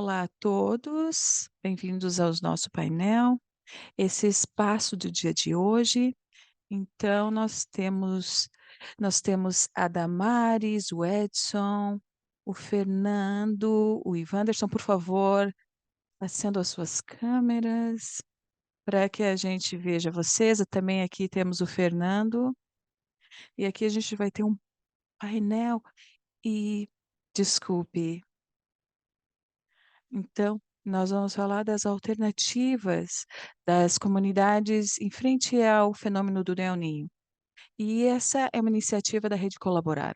Olá a todos, bem-vindos ao nosso painel. Esse espaço do dia de hoje, então nós temos a Damares, o Edson, o Fernando, o Ivanderson, por favor, acendam as suas câmeras para que a gente veja vocês. Também aqui temos o Fernando, e aqui a gente vai ter um painel e desculpe. Então, nós vamos falar das alternativas das comunidades em frente ao fenômeno do Del Ninho. E essa é uma iniciativa da Rede Colaborar.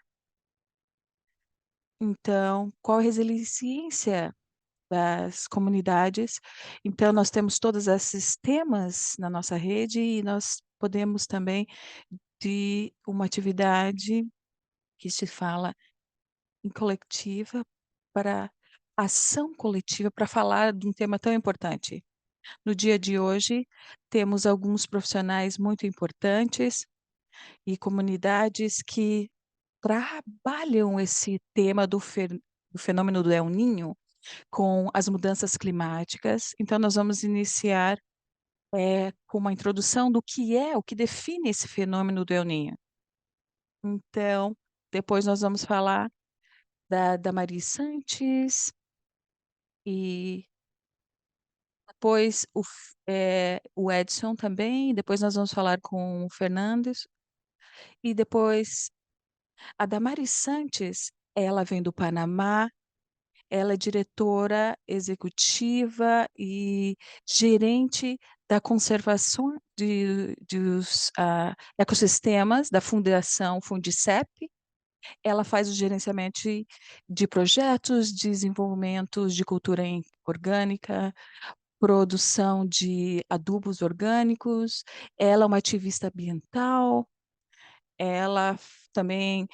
Então, qual a resiliência das comunidades? Então, nós temos todos esses temas na nossa rede e nós podemos também de uma atividade que se fala em coletiva para ação coletiva para falar de um tema tão importante. No dia de hoje, temos alguns profissionais muito importantes e comunidades que trabalham esse tema do fenômeno do El Niño com as mudanças climáticas. Então, nós vamos iniciar com uma introdução do que é, o que define esse fenômeno do El Niño. Então, depois nós vamos falar da Damaris Santos e depois o Edson também, depois nós vamos falar com o Fernandes, e depois a Damaris Santos, ela vem do Panamá, ela é diretora executiva e gerente da conservação dos ecossistemas da Fundação Fundicep. Ela faz o gerenciamento de projetos, desenvolvimentos de cultura orgânica, produção de adubos orgânicos. Ela é uma ativista ambiental, também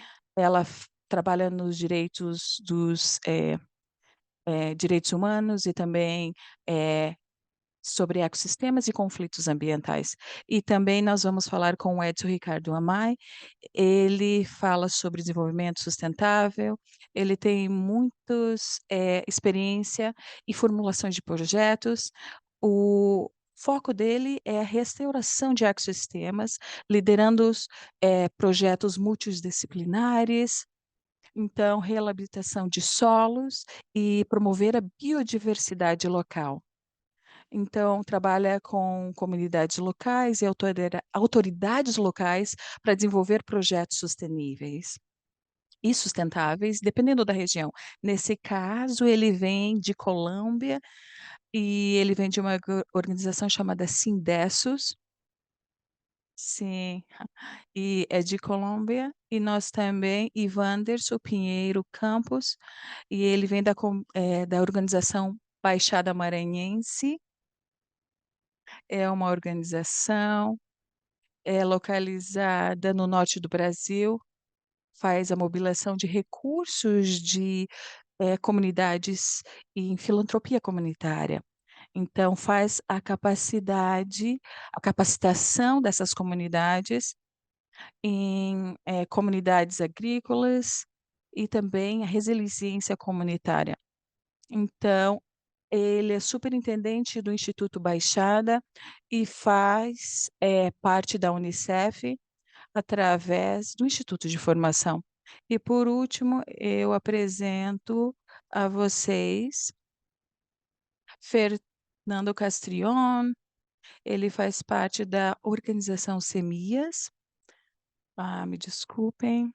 trabalha nos direitos humanos e também eh, sobre ecossistemas e conflitos ambientais. E também nós vamos falar com o Edson Ricardo Amai. Ele fala sobre desenvolvimento sustentável, ele tem muitas experiência e formulação de projetos. O foco dele é a restauração de ecossistemas, liderando projetos multidisciplinares, então reabilitação de solos e promover a biodiversidade local. Então, trabalha com comunidades locais e autoridades locais para desenvolver projetos sustentáveis e sustentáveis, dependendo da região. Nesse caso, ele vem de Colômbia e ele vem de uma organização chamada Sindessos. Sim, e é de Colômbia. E nós também, Ivanderson Pinheiro Campos, e ele vem da organização Baixada Maranhense. É uma organização, é localizada no norte do Brasil, faz a mobilização de recursos de comunidades em filantropia comunitária. Então, faz a capacitação dessas comunidades em comunidades agrícolas e também a resiliência comunitária. Então, ele é superintendente do Instituto Baixada e faz parte da Unicef através do Instituto de Formação. E, por último, eu apresento a vocês Fernando Castrion. Ele faz parte da organização Semias. Me desculpem.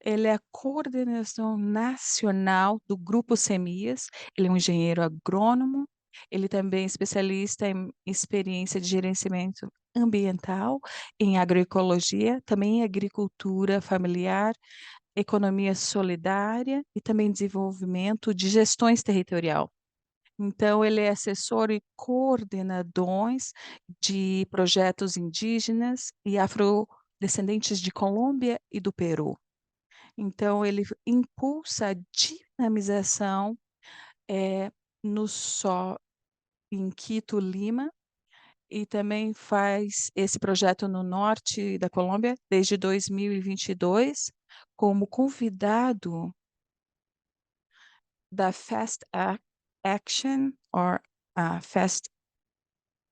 Ele é a coordenação nacional do Grupo Semias. Ele é um engenheiro agrônomo, ele também é especialista em experiência de gerenciamento ambiental, em agroecologia, também em agricultura familiar, economia solidária e também desenvolvimento de gestões territorial. Então, ele é assessor e coordenadores de projetos indígenas e afrodescendentes de Colômbia e do Peru. Então ele impulsa a dinamização, eh, no só em Quito, Lima, e também faz esse projeto no norte da Colômbia desde 2022, como convidado da Fast Action or Fast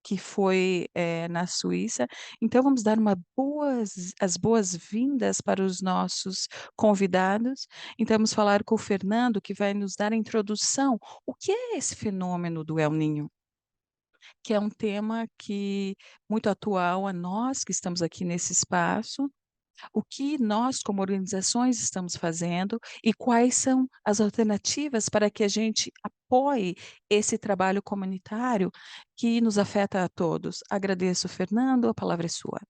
que foi, na Suíça. Então vamos dar uma as boas-vindas para os nossos convidados. Então vamos falar com o Fernando, que vai nos dar a introdução. O que é esse fenômeno do El Niño? Que é um tema que muito atual a nós que estamos aqui nesse espaço. O que nós, como organizações, estamos fazendo e quais são as alternativas para que a gente apoie esse trabalho comunitário que nos afeta a todos. Agradeço, Fernando, a palavra é sua.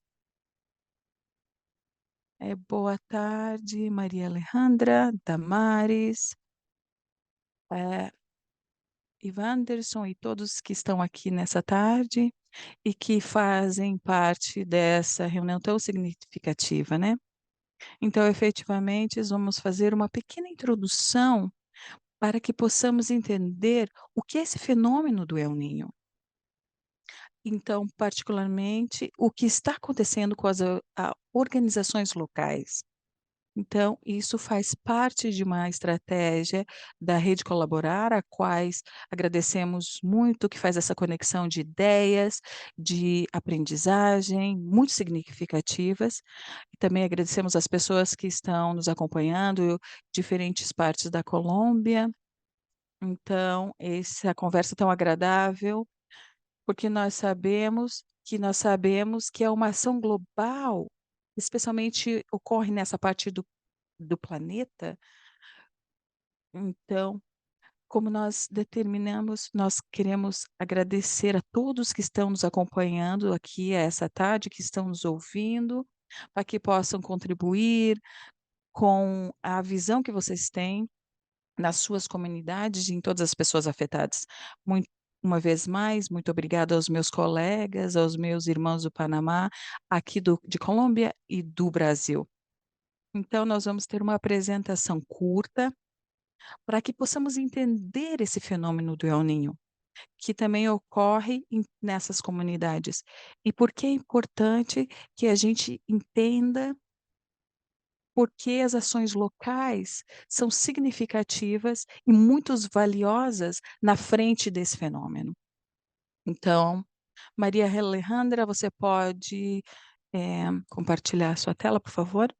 Boa tarde, Maria Alejandra, Damares, eh, e Wanderson e todos que estão aqui nessa tarde e que fazem parte dessa reunião tão significativa, né? Então, efetivamente, vamos fazer uma pequena introdução para que possamos entender o que é esse fenômeno do El Niño. Então, particularmente, o que está acontecendo com as organizações locais. Então, isso faz parte de uma estratégia da Rede Colaborar, a quais agradecemos muito, que faz essa conexão de ideias, de aprendizagem, muito significativas. E também agradecemos as pessoas que estão nos acompanhando, diferentes partes da Colômbia. Então, essa conversa tão agradável, porque nós sabemos que é uma ação global, especialmente ocorre nessa parte do planeta. Então, como nós determinamos, nós queremos agradecer a todos que estão nos acompanhando aqui essa tarde, que estão nos ouvindo, para que possam contribuir com a visão que vocês têm nas suas comunidades e em todas as pessoas afetadas. Muito uma vez mais, muito obrigada aos meus colegas, aos meus irmãos do Panamá, aqui de Colômbia e do Brasil. Então, nós vamos ter uma apresentação curta para que possamos entender esse fenômeno do El Niño, que também ocorre nessas comunidades. E por que é importante que a gente entenda por que as ações locais são significativas e muito valiosas na frente desse fenômeno. Então, Maria Alejandra, você pode, compartilhar a sua tela, por favor?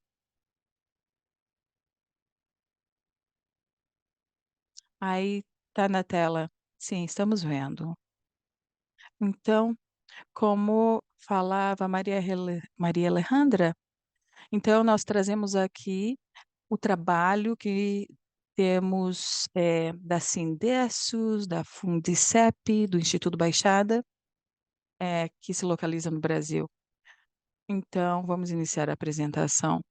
Aí, está na tela. Sim, estamos vendo. Então, como falava Maria Alejandra, então nós trazemos aqui o trabalho que temos, da Sindessos, da Fundicep, do Instituto Baixada, que se localiza no Brasil. Então, vamos iniciar a apresentação.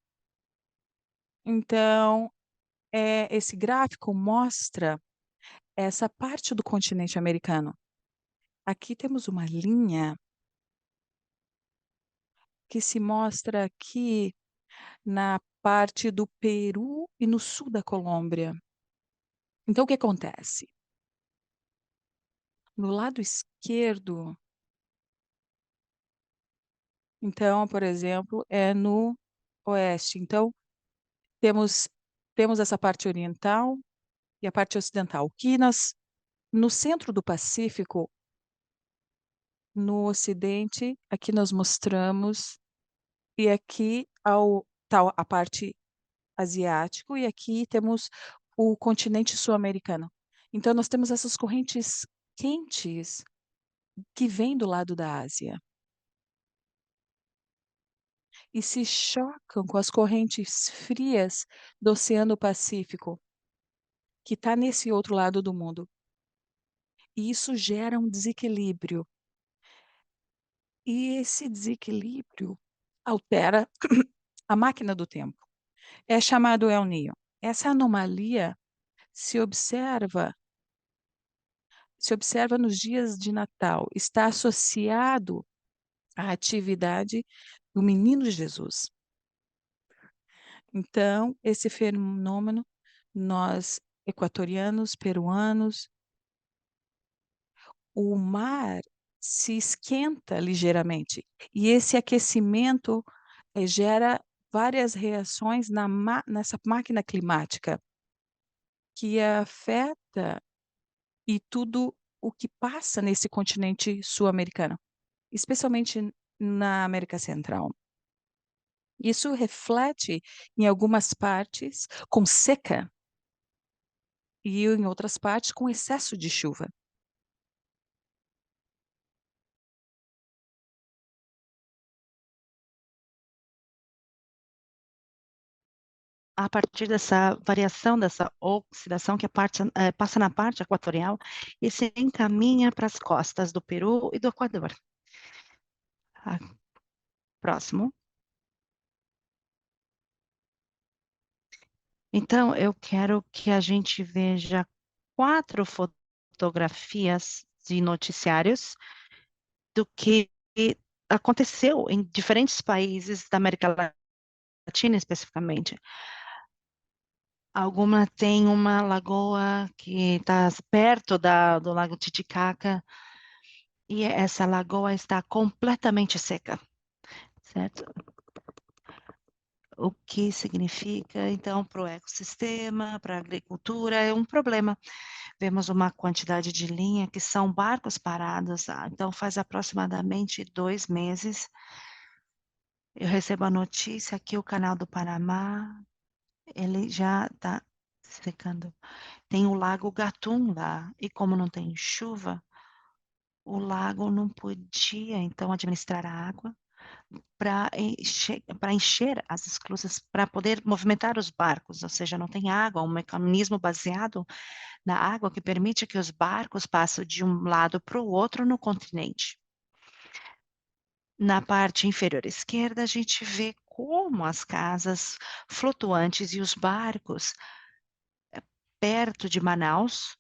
Então, esse gráfico mostra essa parte do continente americano. Aqui temos uma linha que se mostra aqui na parte do Peru e no sul da Colômbia. Então, o que acontece? No lado esquerdo, então, por exemplo, é no oeste. Então, temos temos essa parte oriental e a parte ocidental. Que nós no centro do Pacífico, no ocidente, aqui nós mostramos e aqui tá a parte asiático e aqui temos o continente sul-americano. Então nós temos essas correntes quentes que vêm do lado da Ásia e se chocam com as correntes frias do Oceano Pacífico, que está nesse outro lado do mundo. E isso gera um desequilíbrio. E esse desequilíbrio altera a máquina do tempo. É chamado El Niño. Essa anomalia se observa se observa nos dias de Natal, está associado à atividade do menino Jesus. Então, esse fenômeno, nós equatorianos, peruanos, o mar se esquenta ligeiramente e esse aquecimento, gera várias reações nessa máquina climática que afeta África e tudo o que passa nesse continente sul-americano, especialmente na América Central. Isso reflete em algumas partes com seca e em outras partes com excesso de chuva. A partir dessa variação, dessa oxidação que passa na parte equatorial e se encaminha para as costas do Peru e do Equador. Ah, próximo. Então, eu quero que a gente veja 4 fotografias de noticiários do que aconteceu em diferentes países da América Latina, especificamente. Alguma tem uma lagoa que está perto do Lago Titicaca, e essa lagoa está completamente seca, certo? O que significa, então, para o ecossistema, para a agricultura, é um problema. Vemos uma quantidade de linha que são barcos parados, então faz aproximadamente 2 meses. Eu recebo a notícia que o Canal do Panamá, ele já está secando. Tem o Lago Gatun lá, e como não tem chuva, o lago não podia, então, administrar a água para encher as esclusas, para poder movimentar os barcos, ou seja, não tem água, um mecanismo baseado na água que permite que os barcos passem de um lado para o outro no continente. Na parte inferior esquerda, a gente vê como as casas flutuantes e os barcos perto de Manaus,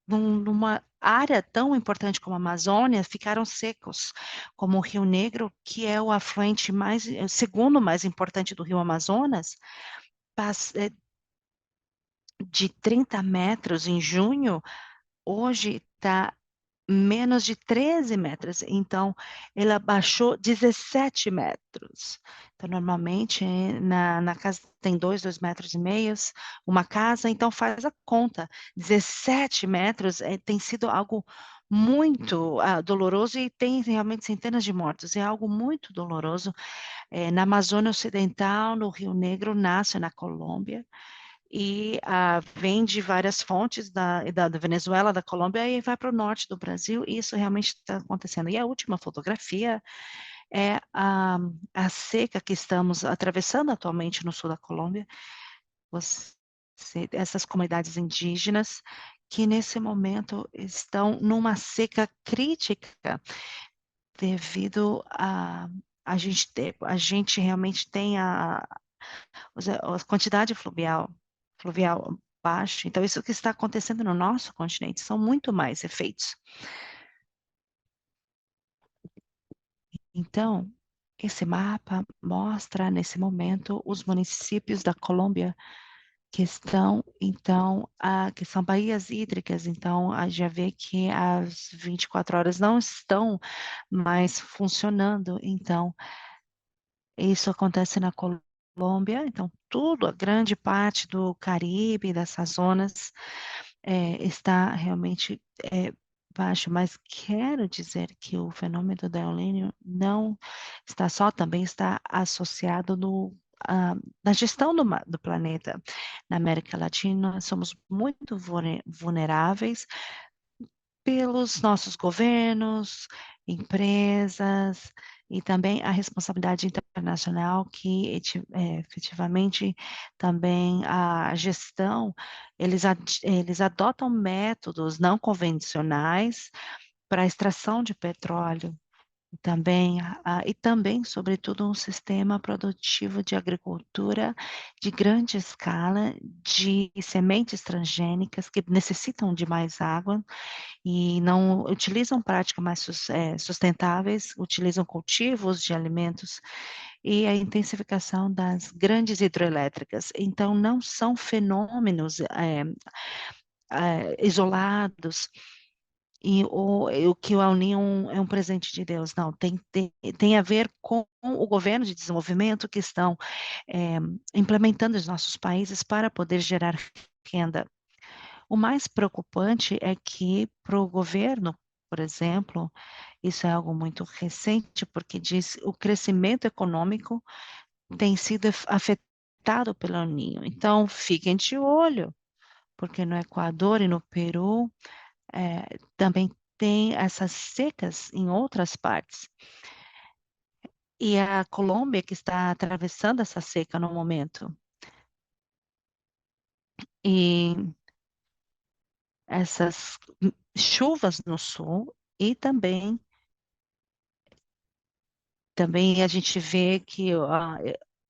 numa área tão importante como a Amazônia, ficaram secos, como o Rio Negro, que é o afluente o segundo mais importante do Rio Amazonas, de 30 metros em junho, hoje está menos de 13 metros, então ele abaixou 17 metros. Então, normalmente, na casa tem 2,5 metros, uma casa, então faz a conta. 17 metros tem sido algo muito doloroso e tem realmente centenas de mortos. É algo muito doloroso. Na Amazônia Ocidental, no Rio Negro, nasce na Colômbia, e vem de várias fontes da Venezuela, da Colômbia, e vai para o norte do Brasil, e isso realmente está acontecendo. E a última fotografia é a seca que estamos atravessando atualmente no sul da Colômbia. Essas comunidades indígenas que nesse momento estão numa seca crítica devido a gente realmente tem a quantidade fluvial baixa. Então, isso que está acontecendo no nosso continente são muito mais efeitos. Então, esse mapa mostra, nesse momento, os municípios da Colômbia que estão, então, que são baías hídricas. Então, a já vê que as 24 horas não estão mais funcionando. Então, isso acontece na Colômbia, então tudo, a grande parte do Caribe, dessas zonas, está realmente baixo, mas quero dizer que o fenômeno do El Niño não está só, também está associado na gestão do planeta. Na América Latina, somos muito vulneráveis pelos nossos governos, empresas e também a responsabilidade internacional que efetivamente também a gestão, eles adotam métodos não convencionais para a extração de petróleo e também, sobretudo, um sistema produtivo de agricultura de grande escala, de sementes transgênicas que necessitam de mais água, e não utilizam práticas mais sustentáveis, utilizam cultivos de alimentos e a intensificação das grandes hidroelétricas. Então, não são fenômenos isolados, e o que a União é um presente de Deus. Não, tem a ver com o governo de desenvolvimento que estão é, implementando os nossos países para poder gerar renda. O mais preocupante é que para o governo, por exemplo, isso é algo muito recente, porque diz o crescimento econômico tem sido afetado pelo El Niño. Então, fiquem de olho, porque no Equador e no Peru também tem essas secas em outras partes. E a Colômbia que está atravessando essa seca no momento. E essas chuvas no sul e também a gente vê que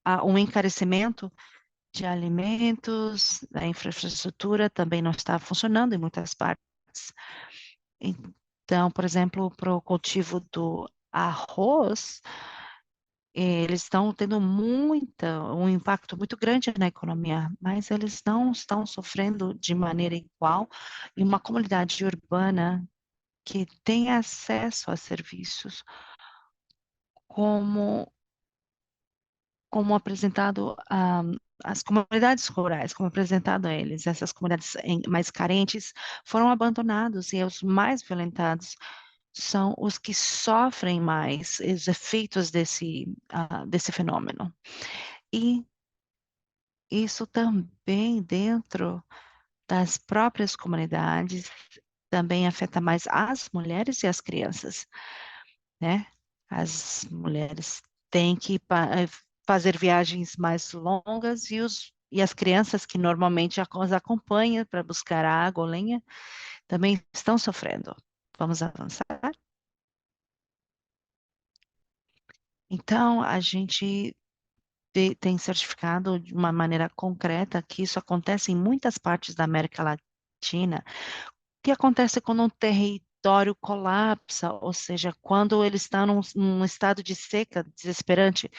há um encarecimento de alimentos, a infraestrutura também não está funcionando em muitas partes. Então, por exemplo, para o cultivo do arroz, eles estão tendo um impacto muito grande na economia, mas eles não estão sofrendo de maneira igual em uma comunidade urbana que tem acesso a serviços como como apresentado às comunidades rurais, como apresentado a eles, essas comunidades mais carentes foram abandonados e os mais violentados são os que sofrem mais os efeitos desse fenômeno. E isso também dentro das próprias comunidades também afeta mais as mulheres e as crianças, né? As mulheres têm que fazer viagens mais longas e as crianças que normalmente as acompanham para buscar água ou lenha também estão sofrendo. Vamos avançar? Então, a gente tem certificado de uma maneira concreta que isso acontece em muitas partes da América Latina. O que acontece quando um território colapsa, ou seja, quando ele está num estado de seca desesperante?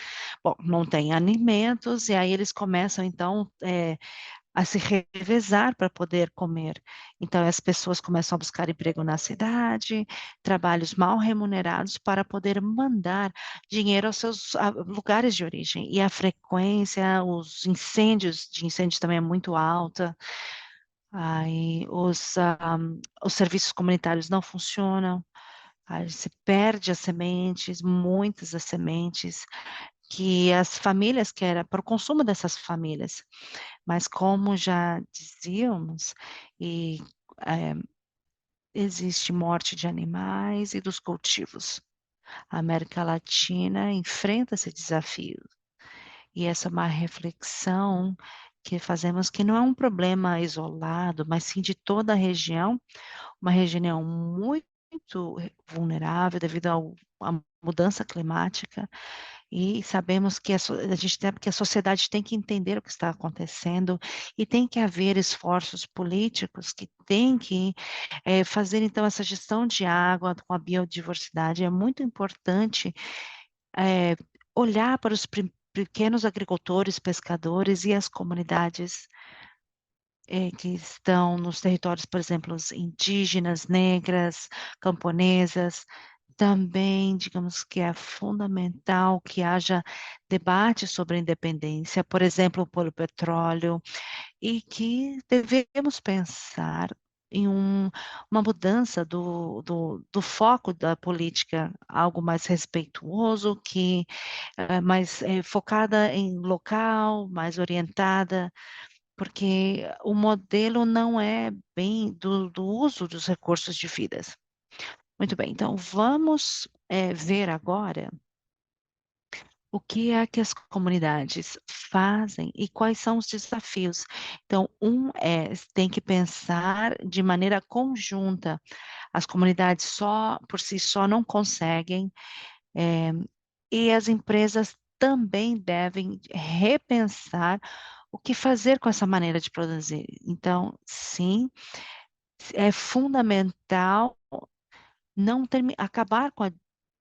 Bom, não tem alimentos, e aí eles começam, então, a se revezar para poder comer. Então, as pessoas começam a buscar emprego na cidade, trabalhos mal remunerados para poder mandar dinheiro aos seus lugares de origem. E a frequência, de incêndios também é muito alta. Aí os serviços comunitários não funcionam, aí se perde as sementes, muitas das sementes, que as famílias, que era para o consumo dessas famílias, mas como já dizíamos, e, eh, existe morte de animais e dos cultivos. A América Latina enfrenta esse desafio, e essa é uma reflexão que fazemos que não é um problema isolado, mas sim de toda a região, uma região muito vulnerável devido à mudança climática, e sabemos que a gente tem, que a sociedade tem que entender o que está acontecendo e tem que haver esforços políticos que têm que fazer então essa gestão de água com a biodiversidade. É muito importante eh, olhar para os pequenos agricultores, pescadores e as comunidades que estão nos territórios, por exemplo, os indígenas, negras, camponesas, também, digamos que é fundamental que haja debate sobre a independência, por exemplo, pelo petróleo, e que devemos pensar em uma mudança do foco da política, algo mais respeituoso, que mais focada em local, mais orientada, porque o modelo não é bem do uso dos recursos de vidas. Muito bem, então vamos ver agora o que é que as comunidades fazem e quais são os desafios. Então, tem que pensar de maneira conjunta. As comunidades só, por si só, não conseguem, eh, e as empresas também devem repensar o que fazer com essa maneira de produzir. Então, sim, é fundamental não acabar com a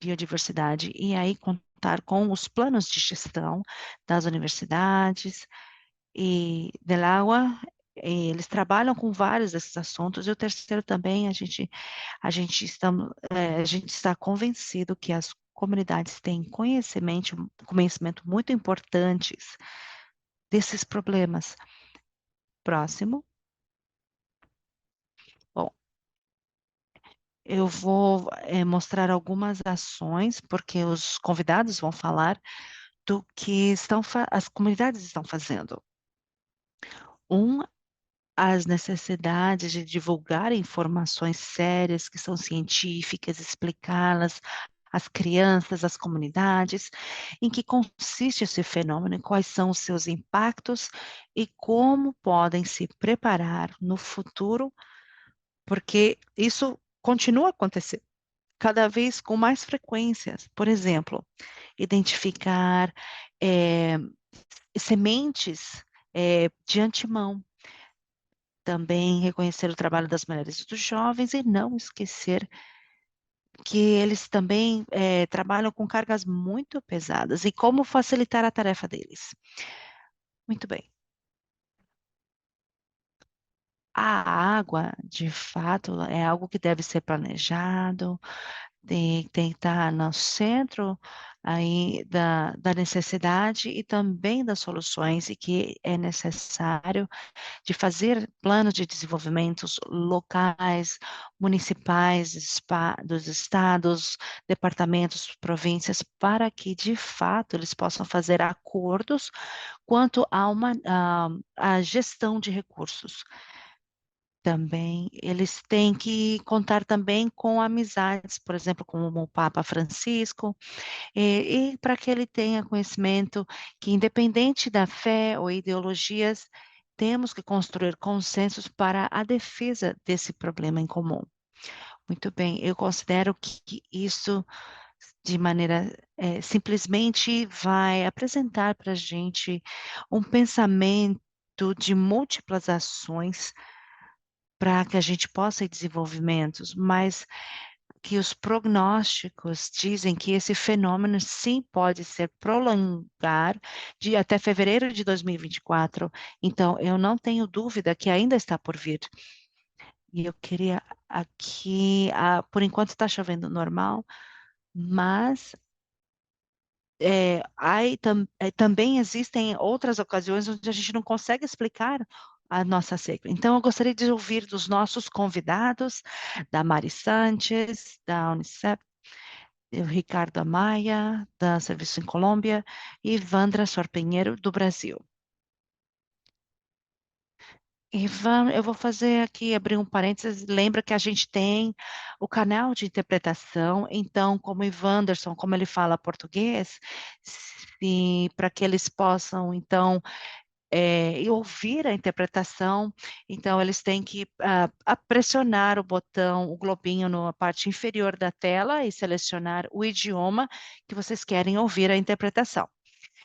biodiversidade e aí contar com os planos de gestão das universidades e del água Eles trabalham com vários desses assuntos, e o terceiro também, a gente está convencido que as comunidades têm conhecimento muito importantes desses problemas. Próximo. Bom, eu vou mostrar algumas ações, porque os convidados vão falar do que as comunidades estão fazendo. As necessidades de divulgar informações sérias que são científicas, explicá-las às crianças, às comunidades, em que consiste esse fenômeno, quais são os seus impactos e como podem se preparar no futuro, porque isso continua a acontecer cada vez com mais frequências. Por exemplo, identificar eh, sementes de antemão, também reconhecer o trabalho das mulheres e dos jovens e não esquecer que eles também trabalham com cargas muito pesadas e como facilitar a tarefa deles. Muito bem. A água, de fato, é algo que deve ser planejado, tem que estar no centro aí da necessidade e também das soluções, e que é necessário de fazer planos de desenvolvimentos locais, municipais, dos estados, departamentos, províncias, para que, de fato, eles possam fazer acordos quanto a gestão de recursos. Também, eles têm que contar também com amizades, por exemplo, como o Papa Francisco, e para que ele tenha conhecimento que, independente da fé ou ideologias, temos que construir consensos para a defesa desse problema em comum. Muito bem, eu considero que isso, de maneira simplesmente, vai apresentar para a gente um pensamento de múltiplas ações para que a gente possa ir desenvolvimentos, mas que os prognósticos dizem que esse fenômeno sim pode ser prolongar de até fevereiro de 2024. Então, eu não tenho dúvida que ainda está por vir. E eu queria aqui, por enquanto está chovendo normal, mas também existem outras ocasiões onde a gente não consegue explicar a nossa seca. Então, eu gostaria de ouvir dos nossos convidados, da Mari Sanches, da Unicef, o Ricardo Amaya, da Serviço em Colômbia, e Vandra Sorpenheiro, do Brasil. Ivan, eu vou fazer aqui, abrir um parênteses, lembra que a gente tem o canal de interpretação, então, como Ivanderson, como ele fala português, para que eles possam, então, ouvir a interpretação, então eles têm que pressionar o botão, o globinho na parte inferior da tela e selecionar o idioma que vocês querem ouvir a interpretação.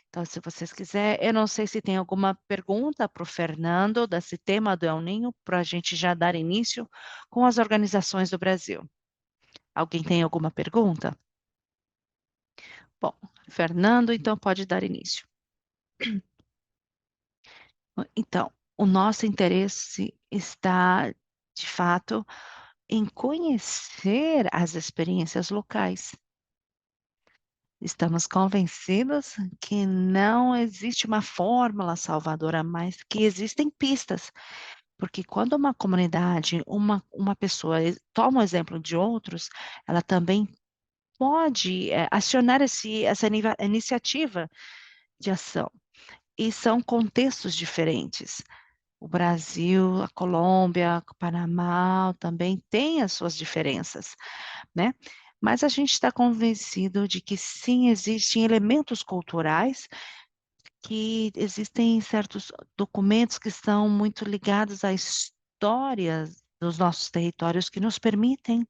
Então, se vocês quiserem, eu não sei se tem alguma pergunta para o Fernando desse tema do El Ninho, para a gente já dar início com as organizações do Brasil. Alguém tem alguma pergunta? Bom, Fernando, então pode dar início. Então, o nosso interesse está, de fato, em conhecer as experiências locais. Estamos convencidos que não existe uma fórmula salvadora, mas que existem pistas. Porque quando uma comunidade, uma pessoa toma o exemplo de outros, ela também pode acionar essa iniciativa de ação. E são contextos diferentes. O Brasil, a Colômbia, o Panamá também têm as suas diferenças, né? Mas a gente está convencido de que sim, existem elementos culturais, que existem certos documentos que são muito ligados à história dos nossos territórios, que nos permitem,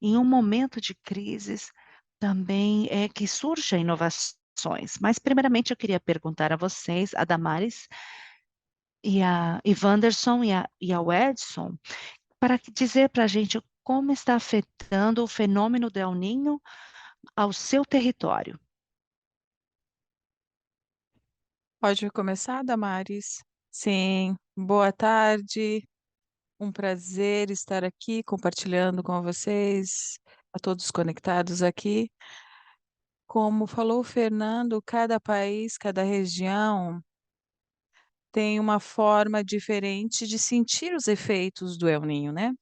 em um momento de crises, também que surjam inovações. Mas, primeiramente, eu queria perguntar a vocês, a Damares e Wanderson e a Edson, para dizer para a gente como está afetando o fenômeno do El Niño ao seu território. Pode começar, Damares? Sim, boa tarde. Um prazer estar aqui compartilhando com vocês, a todos conectados aqui. Como falou o Fernando, cada país, cada região tem uma forma diferente de sentir os efeitos do El Niño, né?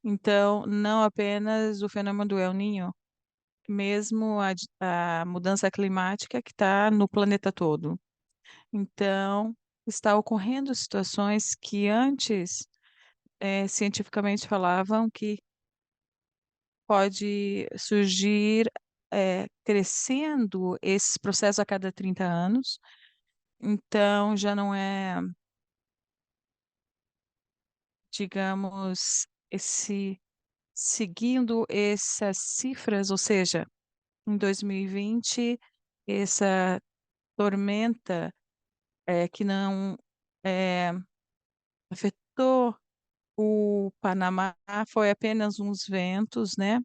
Então, não apenas o fenômeno do El Niño, mesmo a mudança climática que está no planeta todo. Então, está ocorrendo situações que antes cientificamente falavam que pode surgir crescendo esses processos a cada 30 anos, então já não é, digamos, esse seguindo essas cifras, ou seja, em 2020, essa tormenta que não afetou o Panamá foi apenas uns ventos, né?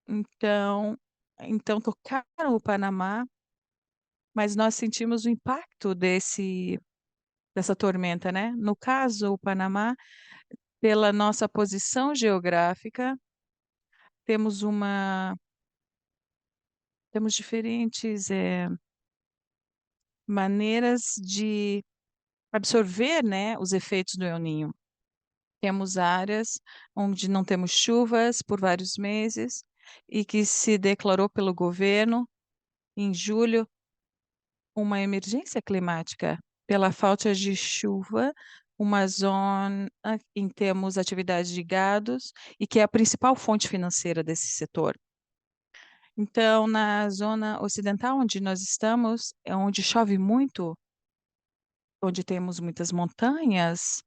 Então, então tocaram o Panamá, mas nós sentimos o impacto dessa tormenta, né? No caso, o Panamá, pela nossa posição geográfica, temos temos diferentes maneiras de absorver, né, os efeitos do El Niño. Temos áreas onde não temos chuvas por vários meses e que se declarou pelo governo em julho uma emergência climática pela falta de chuva, uma zona em temos atividade de gados e que é a principal fonte financeira desse setor. Então, na zona ocidental onde nós estamos, é onde chove muito, onde temos muitas montanhas,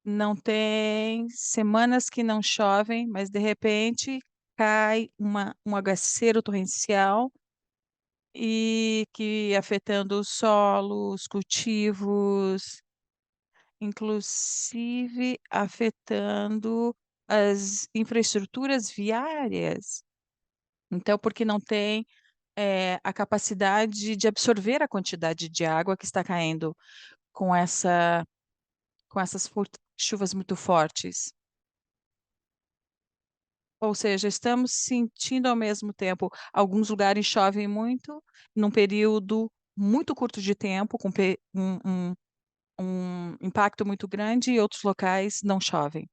não tem semanas que não chovem, mas de repente cai um aguaceiro torrencial e que afetando o solo, os cultivos, inclusive afetando as infraestruturas viárias. Então, porque não tem a capacidade de absorver a quantidade de água que está caindo com com essas chuvas muito fortes. Ou seja, estamos sentindo ao mesmo tempo, alguns lugares chovem muito, num período muito curto de tempo, com um impacto muito grande, e outros locais não chovem.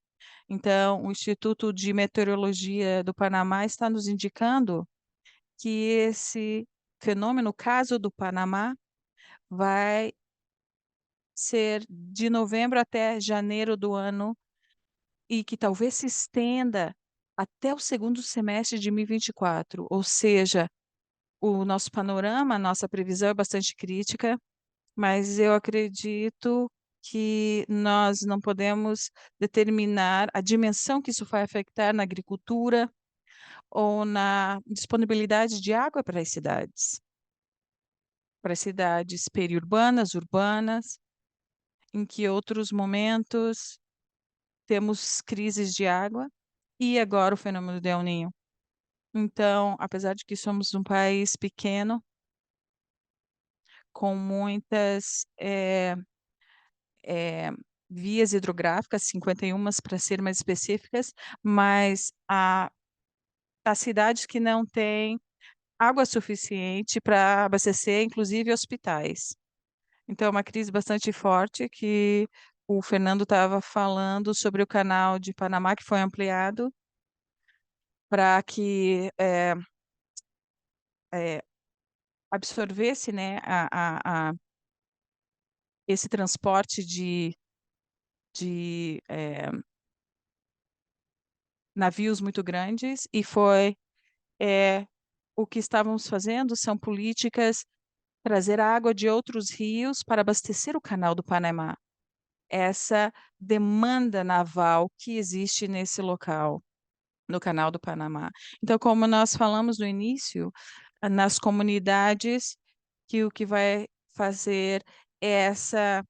Então, o Instituto de Meteorologia do Panamá está nos indicando que esse fenômeno, o caso do Panamá, vai ser de novembro até janeiro do ano e que talvez se estenda até o segundo semestre de 2024. Ou seja, o nosso panorama, a nossa previsão é bastante crítica, mas eu acredito que nós não podemos determinar a dimensão que isso vai afetar na agricultura ou na disponibilidade de água para as cidades periurbanas, urbanas, em que outros momentos temos crises de água e agora o fenômeno do El Niño. Então, apesar de que somos um país pequeno, com muitas eh, vias hidrográficas, 51 para ser mais específicas, mas há cidades que não têm água suficiente para abastecer, inclusive hospitais. Então, é uma crise bastante forte que o Fernando estava falando sobre o canal de Panamá, que foi ampliado para que eh, absorvesse, né, esse transporte de navios muito grandes e foi o que estávamos fazendo são políticas trazer água de outros rios para abastecer o canal do Panamá. Essa demanda naval que existe nesse local, no canal do Panamá. Então, como nós falamos no início, nas comunidades, que o que vai fazer é essa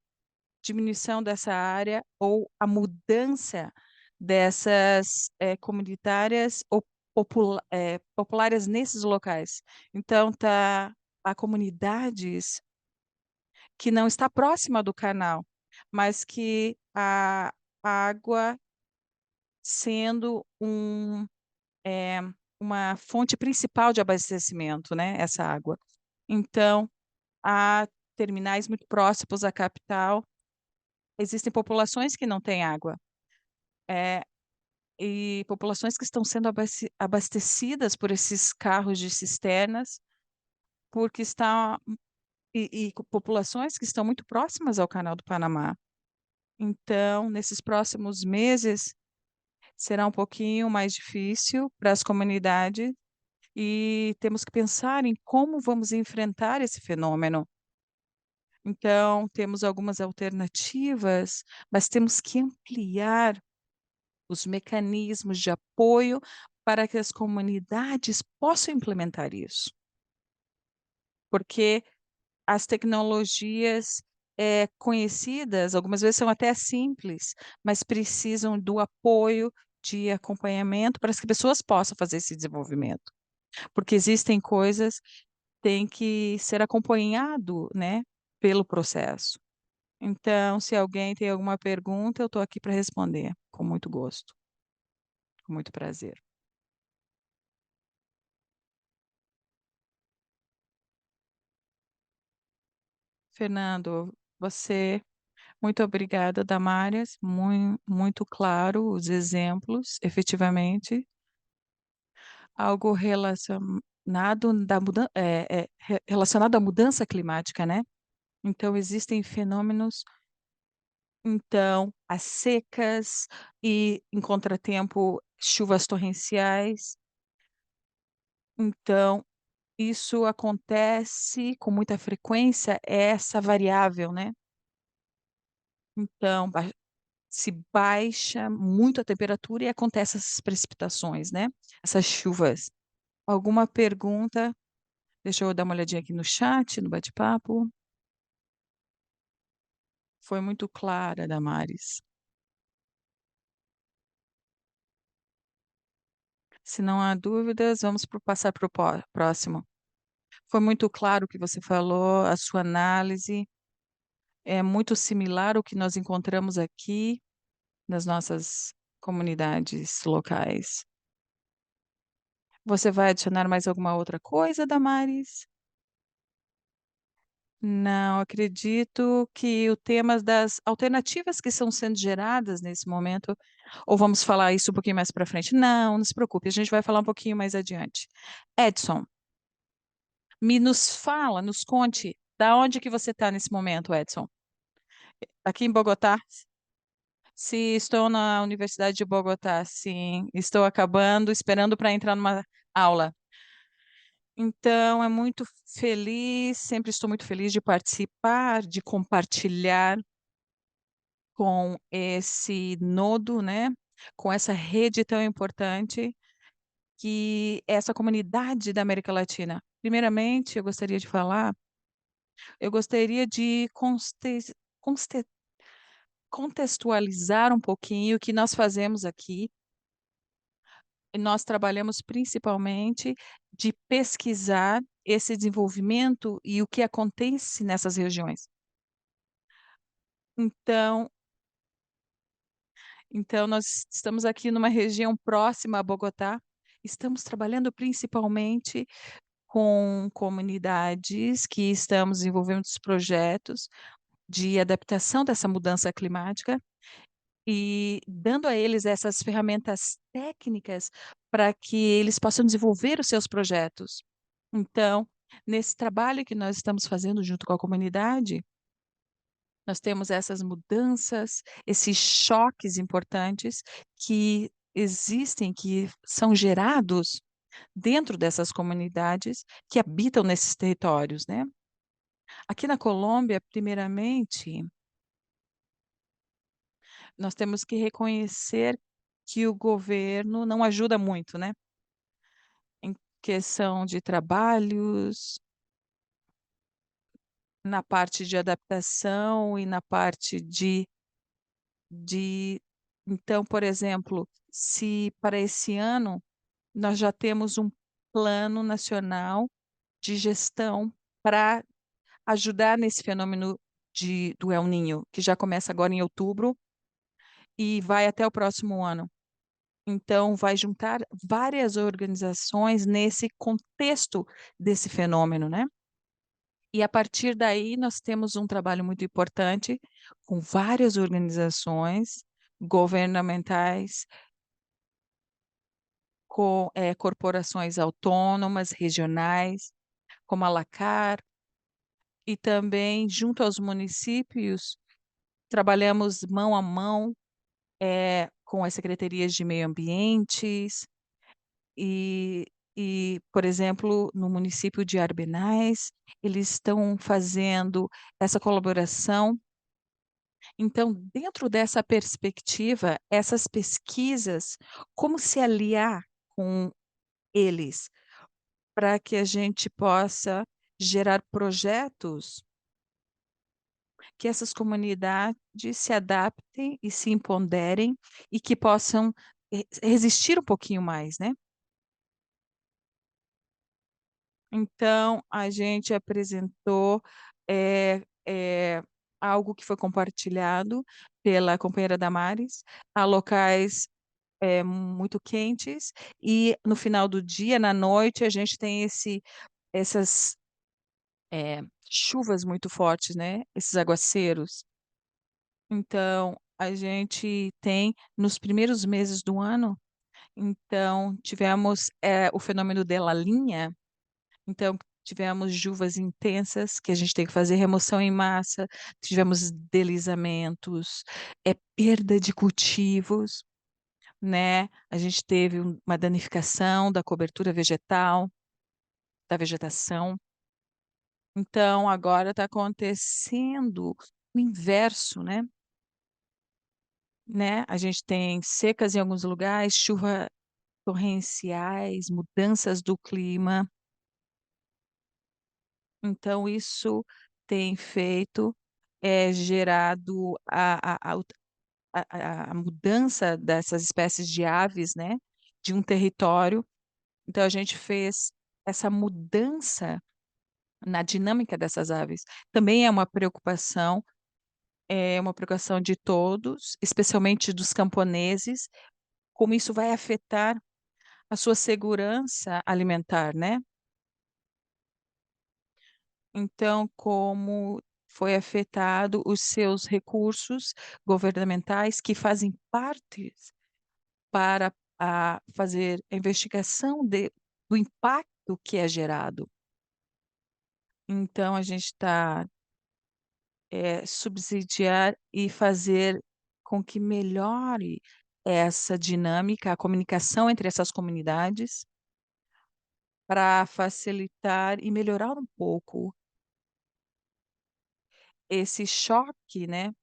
diminuição dessa área ou a mudança dessas comunitárias ou populares nesses locais. Então, há comunidades que não está próxima do canal, mas que a água sendo uma fonte principal de abastecimento, né, essa água. Então, há terminais muito próximos à capital, existem populações que não têm água, eh, e populações que estão sendo abastecidas por esses carros de cisternas, porque populações que estão muito próximas ao Canal do Panamá. Então, nesses próximos meses, será um pouquinho mais difícil para as comunidades e temos que pensar em como vamos enfrentar esse fenômeno. Então, temos algumas alternativas, mas temos que ampliar os mecanismos de apoio para que as comunidades possam implementar isso, porque as tecnologias, conhecidas, algumas vezes são até simples, mas precisam do apoio de acompanhamento para que as pessoas possam fazer esse desenvolvimento, porque existem coisas que têm que ser acompanhado, né, pelo processo. Então, se alguém tem alguma pergunta, eu estou aqui para responder, com muito gosto, com muito prazer. Fernando, você muito obrigada, Damares, muito claro os exemplos, efetivamente, algo relacionado à mudança climática, né? Então, existem fenômenos, então, as secas e, em contratempo, chuvas torrenciais. Então, isso acontece com muita frequência, é essa variável, né? Então, se baixa muito a temperatura e acontecem essas precipitações, né, essas chuvas. Alguma pergunta? Deixa eu dar uma olhadinha aqui no chat, no bate-papo. Foi muito clara, Damares. Se não há dúvidas, vamos passar para o próximo. Foi muito claro o que você falou, a sua análise é muito similar ao que nós encontramos aqui nas nossas comunidades locais. Você vai adicionar mais alguma outra coisa, Damares? Não, acredito que o tema das alternativas que estão sendo geradas nesse momento, ou vamos falar isso um pouquinho mais para frente? Não, não se preocupe, a gente vai falar um pouquinho mais adiante. Edson, nos fala, nos conte, da onde que você está nesse momento, Edson? Aqui em Bogotá? Sim, estou na Universidade de Bogotá, sim. Estou acabando, esperando para entrar numa aula. Então, é muito feliz, sempre estou muito feliz de participar, de compartilhar com esse nodo, né, com essa rede tão importante que é essa comunidade da América Latina. Primeiramente, eu gostaria de conste contextualizar um pouquinho o que nós fazemos aqui. E nós trabalhamos principalmente de pesquisar esse desenvolvimento e o que acontece nessas regiões. Então nós estamos aqui numa região próxima a Bogotá, estamos trabalhando principalmente com comunidades que estamos desenvolvendo os projetos de adaptação dessa mudança climática e dando a eles essas ferramentas técnicas para que eles possam desenvolver os seus projetos. Então, nesse trabalho que nós estamos fazendo junto com a comunidade, nós temos essas mudanças, esses choques importantes que existem, que são gerados dentro dessas comunidades que habitam nesses territórios, né? Aqui na Colômbia, primeiramente, nós temos que reconhecer que o governo não ajuda muito, né? Em questão de trabalhos, na parte de adaptação e na parte de então, por exemplo, se para esse ano nós já temos um plano nacional de gestão para ajudar nesse fenômeno do El Niño, que já começa agora em outubro e vai até o próximo ano. Então, vai juntar várias organizações nesse contexto desse fenômeno, né? E a partir daí nós temos um trabalho muito importante com várias organizações governamentais, com corporações autônomas, regionais, como a Lacar, e também junto aos municípios, trabalhamos mão a mão com as secretarias de meio ambiente e, por exemplo, no município de Arbenais, eles estão fazendo essa colaboração. Então, dentro dessa perspectiva, essas pesquisas, como se aliar com eles para que a gente possa gerar projetos que essas comunidades se adaptem e se empoderem e que possam resistir um pouquinho mais, né? Então, a gente apresentou algo que foi compartilhado pela companheira Damares, a locais muito quentes, e no final do dia, na noite, a gente tem essas chuvas muito fortes, né? Esses aguaceiros. Então, a gente tem, nos primeiros meses do ano, então, tivemos o fenômeno de La Niña, então, tivemos chuvas intensas, que a gente tem que fazer remoção em massa, tivemos deslizamentos, perda de cultivos, né? A gente teve uma danificação da cobertura vegetal, da vegetação. Então, agora está acontecendo o inverso, né? A gente tem secas em alguns lugares, chuva torrenciais, mudanças do clima. Então, isso tem feito, gerado a mudança dessas espécies de aves, né, de um território. Então, a gente fez essa mudança na dinâmica dessas aves. Também é uma preocupação de todos, especialmente dos camponeses, como isso vai afetar a sua segurança alimentar, né? Então, como foi afetado os seus recursos governamentais que fazem parte para fazer a investigação do impacto que é gerado. Então, a gente está subsidiar e fazer com que melhore essa dinâmica, a comunicação entre essas comunidades, para facilitar e melhorar um pouco esse choque, né,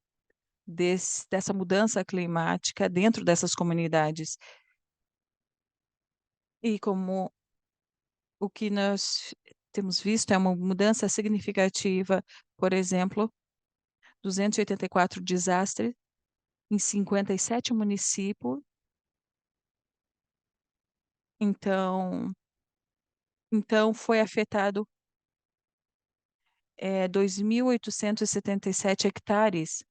dessa mudança climática dentro dessas comunidades. E como o que nós temos visto é uma mudança significativa, por exemplo, 284 desastres em 57 municípios. Então, foi afetado 2.877 hectares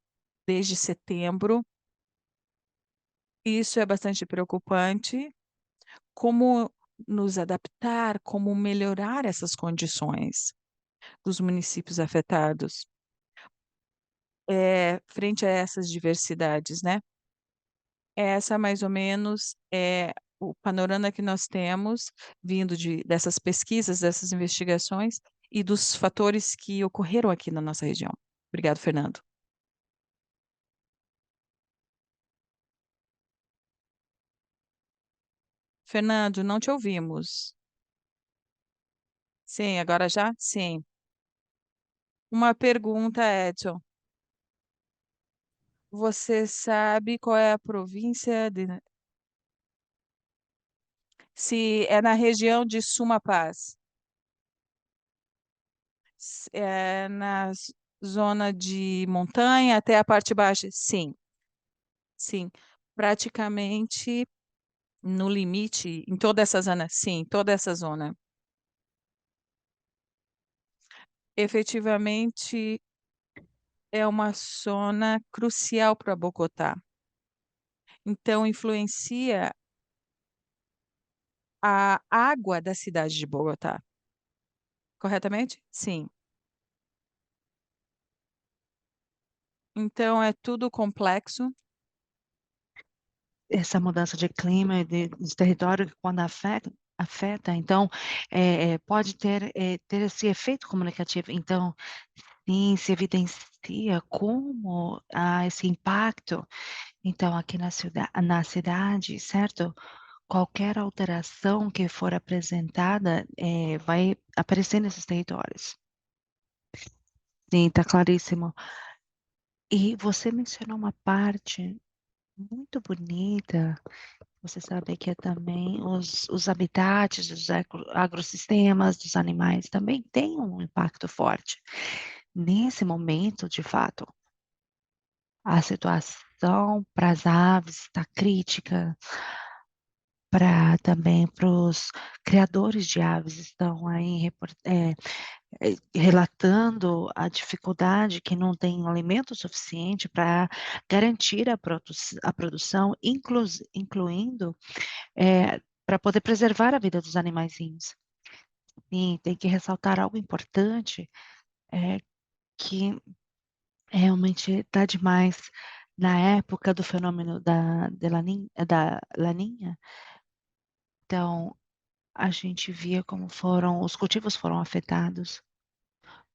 desde setembro. Isso é bastante preocupante. Como nos adaptar, como melhorar essas condições dos municípios afetados, frente a essas diversidades, né? Essa mais ou menos é o panorama que nós temos vindo dessas pesquisas, dessas investigações e dos fatores que ocorreram aqui na nossa região. Obrigado, Fernando. Fernando, não te ouvimos. Sim, agora já? Sim. Uma pergunta, Edson. Você sabe qual é a província se é na região de Sumapaz? É na zona de montanha até a parte baixa? Sim, sim. Praticamente no limite, em toda essa zona, sim, toda essa zona. Efetivamente, é uma zona crucial para Bogotá. Então, influencia a água da cidade de Bogotá, corretamente? Sim. Então, é tudo complexo. Essa mudança de clima e de território, quando afeta, então, pode ter esse efeito comunicativo. Então, sim, se evidencia como há esse impacto. Então, aqui na cidade, certo? Qualquer alteração que for apresentada, vai aparecer nesses territórios. Sim, está claríssimo. E você mencionou uma parte muito bonita. Você sabe que é também os habitats, os agrossistemas dos animais também têm um impacto forte. Nesse momento, de fato, a situação para as aves está crítica, para também para os criadores de aves estão aí relatando a dificuldade que não tem alimento suficiente para garantir a produção, incluindo para poder preservar a vida dos animaizinhos. E tem que ressaltar algo importante, que realmente está demais. Na época do fenômeno da Laninha, então a gente via como os cultivos foram afetados,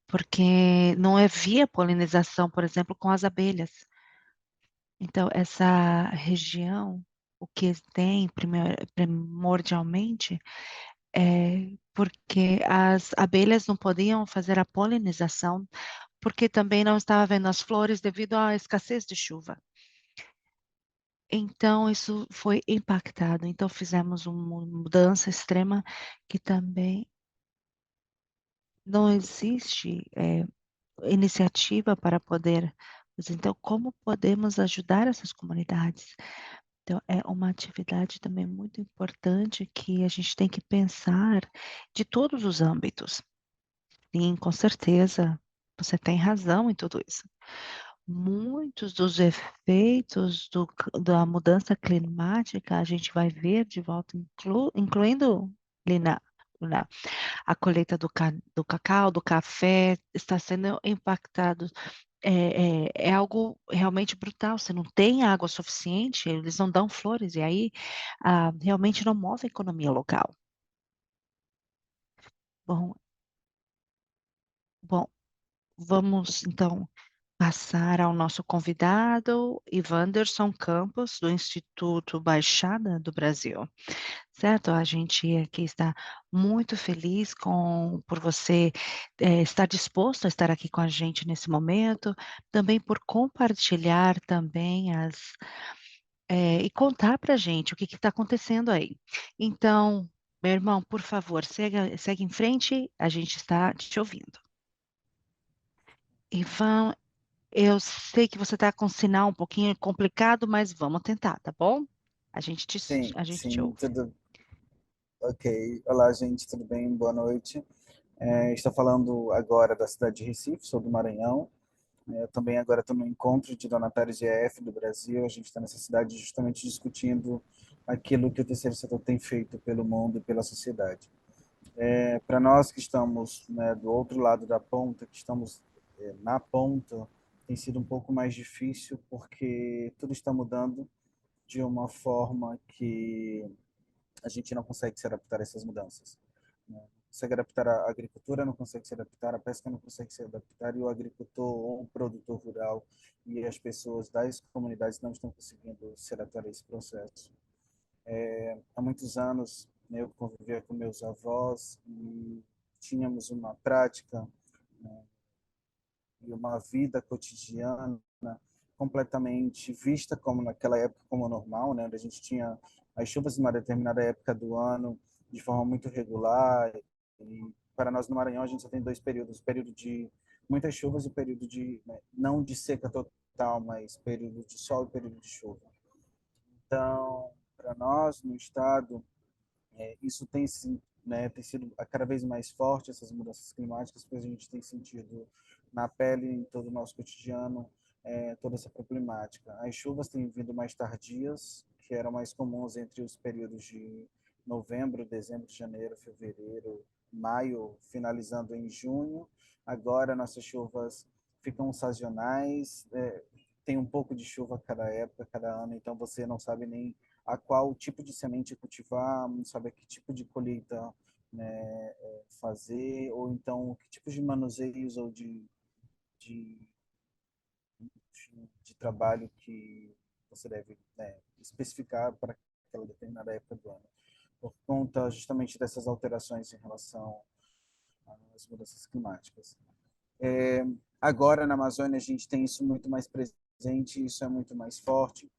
porque não havia polinização, por exemplo, com as abelhas. Então, essa região, o que tem primordialmente é porque as abelhas não podiam fazer a polinização, porque também não estava vendo as flores devido à escassez de chuva. Então, isso foi impactado. Então, fizemos uma mudança extrema que também não existe iniciativa para poder. Então, como podemos ajudar essas comunidades? Então, é uma atividade também muito importante que a gente tem que pensar de todos os âmbitos. Sim, com certeza, você tem razão em tudo isso. Muitos dos efeitos da mudança climática a gente vai ver de volta, incluindo, Lina, Lina, a colheita do cacau, do café, está sendo impactado. É algo realmente brutal. Você não tem água suficiente, eles não dão flores, e aí realmente não move a economia local. Bom, bom, vamos então passar ao nosso convidado, Ivanderson Campos, do Instituto Baixada do Brasil. Certo? A gente aqui está muito feliz por você estar disposto a estar aqui com a gente nesse momento, também por compartilhar também e contar para a gente o que está acontecendo aí. Então, meu irmão, por favor, segue em frente, a gente está te ouvindo. Ivan, eu sei que você está com um sinal um pouquinho complicado, mas vamos tentar, tá bom? A gente te, Sim, a gente te sim, ouve. tudo ok. Olá, gente, tudo bem? Boa noite. Estou falando agora da cidade de Recife, sou do Maranhão. Eu também agora estou no encontro de donatários de EF do Brasil. A gente está nessa cidade justamente discutindo aquilo que o terceiro setor tem feito pelo mundo e pela sociedade. Para nós que estamos, né, do outro lado da ponta, que estamos na ponta, tem sido um pouco mais difícil porque tudo está mudando de uma forma que a gente não consegue se adaptar a essas mudanças. Né? Não consegue adaptar a agricultura, não consegue se adaptar, a pesca não consegue se adaptar, e o agricultor ou o produtor rural e as pessoas das comunidades não estão conseguindo se adaptar a esse processo. Há muitos anos, né, eu convivia com meus avós e tínhamos uma prática, né, e uma vida cotidiana completamente vista como naquela época como normal, né? Onde a gente tinha as chuvas em uma determinada época do ano de forma muito regular. E para nós no Maranhão a gente só tem dois períodos: o período de muitas chuvas e o período de, né, não de seca total, mas período de sol e período de chuva. Então, para nós no estado, isso tem sim, né, tem sido cada vez mais forte, essas mudanças climáticas, porque a gente tem sentido na pele, em todo o nosso cotidiano, toda essa problemática. As chuvas têm vindo mais tardias, que eram mais comuns entre os períodos de novembro, dezembro, janeiro, fevereiro, maio, finalizando em junho. Agora nossas chuvas ficam sazonais, tem um pouco de chuva a cada época, cada ano, então você não sabe nem a qual tipo de semente cultivar, não sabe a que tipo de colheita, né, fazer, ou então que tipo de manuseios ou de, de trabalho que você deve, né, especificar para aquela determinada época do ano, por conta justamente dessas alterações em relação às mudanças climáticas. Agora, na Amazônia, a gente tem isso muito mais presente, isso é muito mais forte,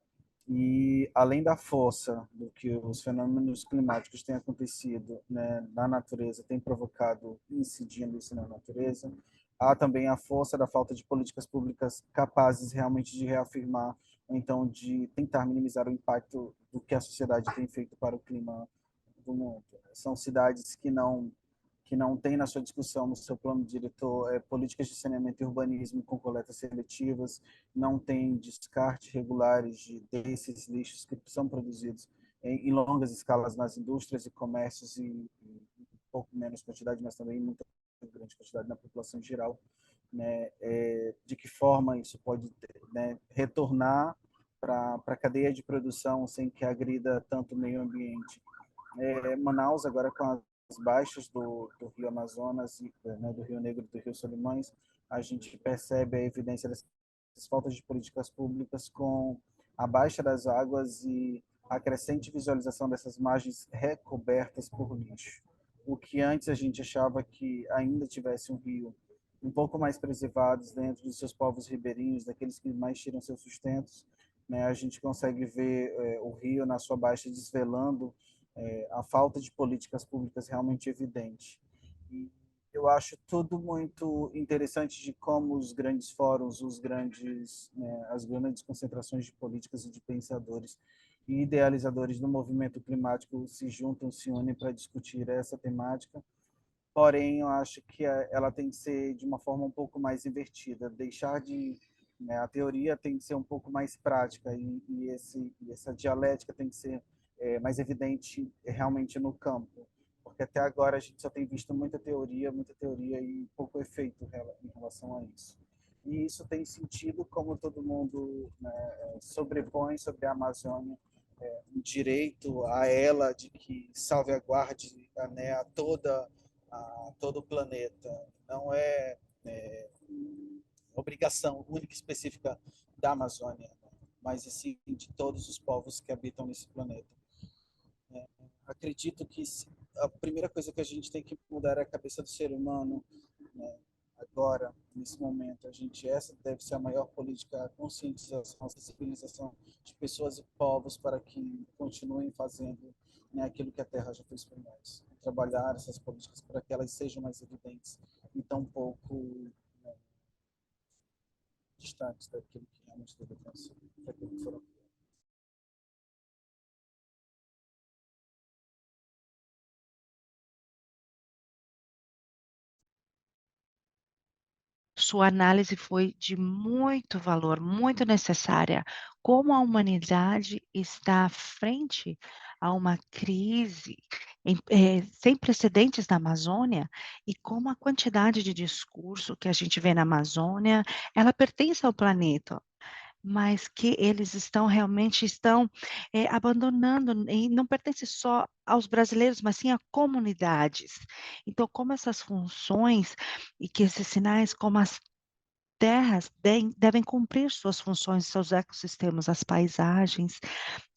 e além da força do que os fenômenos climáticos têm acontecido, né, na natureza, tem provocado, incidindo isso na natureza, há também a força da falta de políticas públicas capazes realmente de reafirmar, ou então de tentar minimizar o impacto do que a sociedade tem feito para o clima do mundo. São cidades que não tem na sua discussão, no seu plano diretor, políticas de saneamento e urbanismo com coletas seletivas, não tem descarte regulares desses lixos que são produzidos em longas escalas nas indústrias e comércios e um pouco menos quantidade, mas também muita grande quantidade na população em geral, né? De que forma isso pode, né, retornar para a cadeia de produção sem que agrida tanto o meio ambiente. Manaus, agora com as baixas do Rio Amazonas, né, do Rio Negro e do Rio Solimões, a gente percebe a evidência dessas faltas de políticas públicas com a baixa das águas e a crescente visualização dessas margens recobertas por lixo. O que antes a gente achava que ainda tivesse um rio um pouco mais preservados dentro dos seus povos ribeirinhos, daqueles que mais tiram seus sustentos, né, a gente consegue ver o rio na sua baixa desvelando a falta de políticas públicas realmente evidente. E eu acho tudo muito interessante de como os grandes fóruns, né, as grandes concentrações de políticas e de pensadores e idealizadores do movimento climático se juntam, se unem para discutir essa temática. Porém, eu acho que ela tem que ser de uma forma um pouco mais invertida, deixar de, né, a teoria tem que ser um pouco mais prática e essa dialética tem que ser mais evidente realmente no campo, porque até agora a gente só tem visto muita teoria e pouco efeito em relação a isso. E isso tem sentido como todo mundo, né, sobrepõe sobre a Amazônia um direito a ela de que salvaguarde, né, a todo o planeta. Não obrigação única e específica da Amazônia, mas sim de todos os povos que habitam nesse planeta. Acredito que a primeira coisa que a gente tem que mudar é a cabeça do ser humano, né? Agora, nesse momento, essa deve ser a maior política, a conscientização, a sensibilização de pessoas e povos para que continuem fazendo, né, aquilo que a Terra já fez por nós. Trabalhar essas políticas para que elas sejam mais evidentes e tão pouco, né, distantes daquilo que realmente deveriam ser, daquilo que foram. Sua análise foi de muito valor, muito necessária. Como a humanidade está à frente a uma crise sem precedentes na Amazônia e como a quantidade de discurso que a gente vê na Amazônia, ela pertence ao planeta, mas que eles estão abandonando, e não pertence só aos brasileiros, mas sim a comunidades. Então, como essas funções e que esses sinais, como as terras devem cumprir suas funções, seus ecossistemas, as paisagens,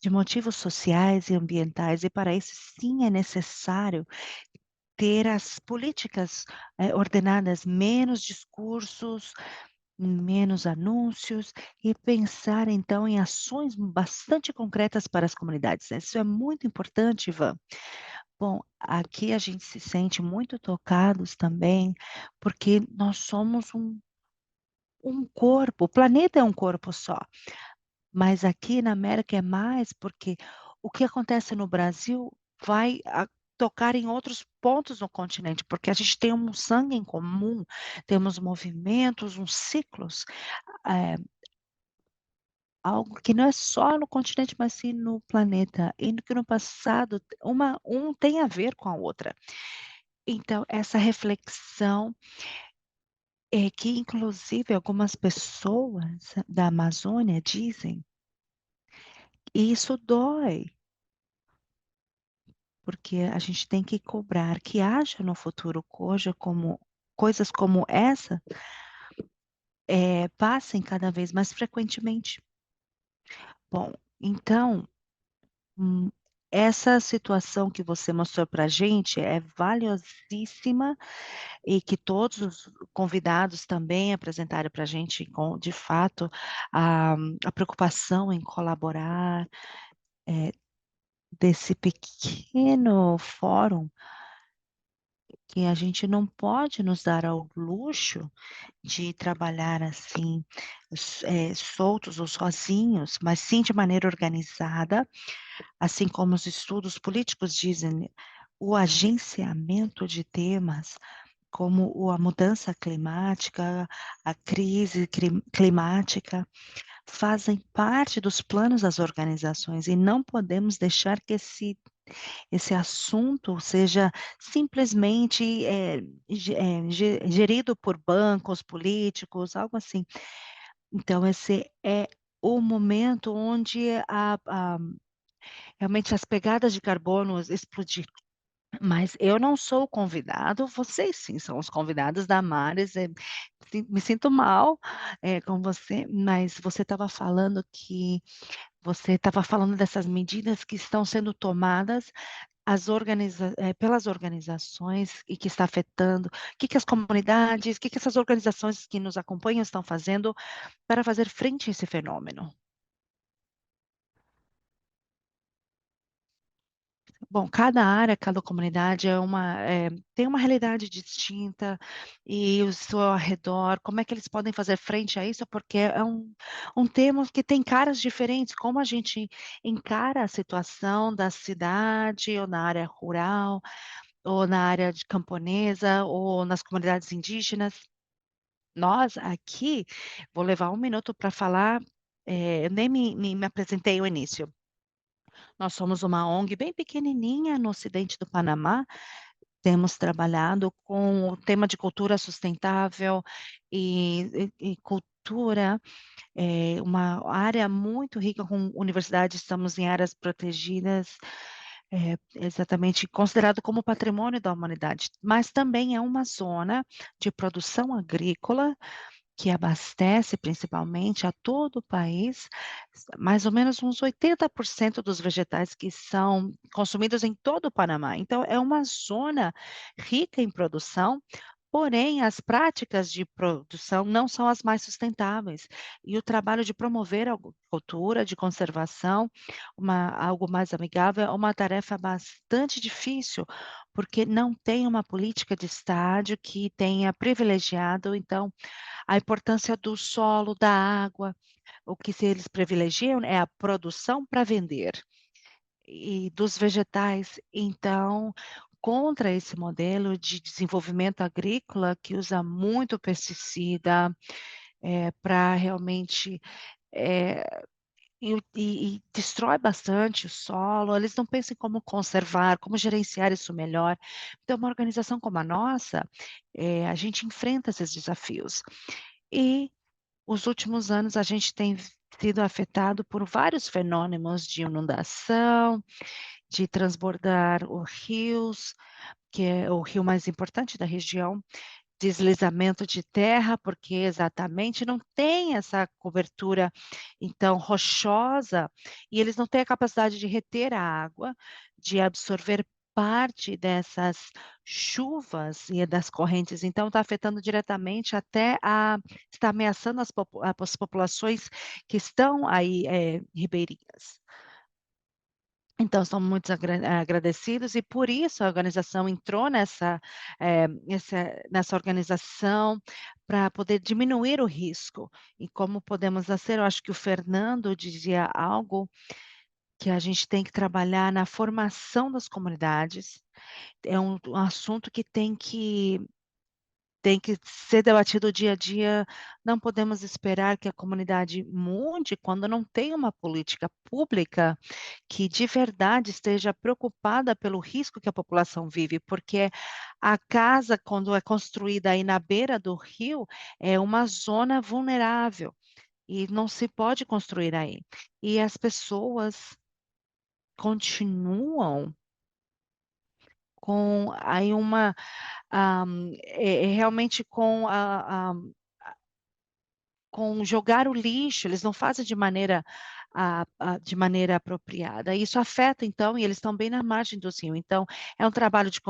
de motivos sociais e ambientais, e para isso sim é necessário ter as políticas ordenadas, menos discursos, menos anúncios e pensar então em ações bastante concretas para as comunidades. Isso é muito importante, Ivan. Bom, aqui a gente se sente muito tocados também, porque nós somos um corpo, o planeta é um corpo só, mas aqui na América é mais, porque o que acontece no Brasil vai tocar em outros pontos no continente, porque a gente tem um sangue em comum, temos movimentos, uns ciclos, eh, algo que não é só no continente, mas sim no planeta, e que no passado um tem a ver com a outra. Então essa reflexão é que inclusive algumas pessoas da Amazônia dizem, e isso dói, porque a gente tem que cobrar que haja no futuro coisas como essa, passem cada vez mais frequentemente. Bom, então, hum, essa situação que você mostrou para a gente é valiosíssima e que todos os convidados também apresentaram para a gente com, de fato, a a preocupação em colaborar, eh, desse pequeno fórum, que a gente não pode nos dar ao luxo de trabalhar assim, soltos ou sozinhos, mas sim de maneira organizada, assim como os estudos políticos dizem, o agenciamento de temas como a mudança climática, a crise climática, fazem parte dos planos das organizações e não podemos deixar que esse assunto seja simplesmente, gerido por bancos políticos, algo assim. Então esse é o momento onde realmente as pegadas de carbono explodir. Mas eu não sou o convidado, vocês sim são os convidados. Damares, me sinto mal, com você, mas você estava falando dessas medidas que estão sendo tomadas pelas organizações e que está afetando, o que que as comunidades, o que que essas organizações que nos acompanham estão fazendo para fazer frente a esse fenômeno? Bom, cada área, cada comunidade tem uma realidade distinta e o seu ao redor, como é que eles podem fazer frente a isso? Porque é um tema que tem caras diferentes, como a gente encara a situação da cidade ou na área rural, ou na área de camponesa, ou nas comunidades indígenas. Nós aqui, vou levar um minuto para falar, eu nem me apresentei no início. Nós somos uma ONG bem pequenininha no ocidente do Panamá, temos trabalhado com o tema de cultura sustentável e cultura, uma área muito rica com universidades, estamos em áreas protegidas, exatamente considerado como patrimônio da humanidade, mas também é uma zona de produção agrícola que abastece principalmente a todo o país, mais ou menos uns 80% dos vegetais que são consumidos em todo o Panamá. Então é uma zona rica em produção, porém as práticas de produção não são as mais sustentáveis. E o trabalho de promover a agricultura, de conservação, algo mais amigável, é uma tarefa bastante difícil, porque não tem uma política de Estado que tenha privilegiado, então, a importância do solo, da água, o que se eles privilegiam é a produção para vender, e dos vegetais. Então, contra esse modelo de desenvolvimento agrícola que usa muito pesticida, para realmente, eh, e destrói bastante o solo, eles não pensam em como conservar, como gerenciar isso melhor. Então, uma organização como a nossa, a gente enfrenta esses desafios. E os últimos anos a gente tem sido afetado por vários fenômenos de inundação, de transbordar os rios, que é o rio mais importante da região, deslizamento de terra, porque exatamente não tem essa cobertura, então, rochosa, e eles não têm a capacidade de reter a água, de absorver parte dessas chuvas e das correntes, então está afetando diretamente está ameaçando as populações que estão aí, ribeirinhas. Então, estamos muito agradecidos e por isso a organização entrou nessa organização para poder diminuir o risco. E como podemos fazer? Eu acho que o Fernando dizia algo que a gente tem que trabalhar na formação das comunidades. É um assunto que tem que ser debatido dia a dia. Não podemos esperar que a comunidade mude quando não tem uma política pública que de verdade esteja preocupada pelo risco que a população vive, porque a casa, quando é construída aí na beira do rio, é uma zona vulnerável e não se pode construir aí. E as pessoas continuam com aí ah, realmente com jogar o lixo, eles não fazem de maneira apropriada. Isso afeta, então, e eles estão bem na margem do rio. Então, é um trabalho de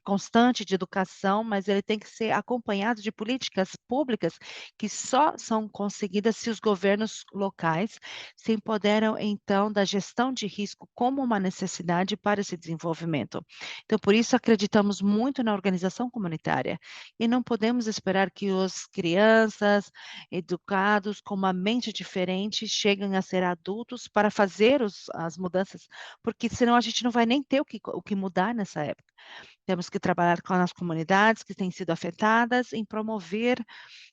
constante de educação, mas ele tem que ser acompanhado de políticas públicas que só são conseguidas se os governos locais se empoderam, então, da gestão de risco como uma necessidade para esse desenvolvimento. Então, por isso, acreditamos muito na organização comunitária e não podemos esperar que as crianças educados com uma mente diferente cheguem a ser adultos para fazer as mudanças, porque senão a gente não vai nem ter o que mudar nessa época. Temos que trabalhar com as comunidades que têm sido afetadas, em promover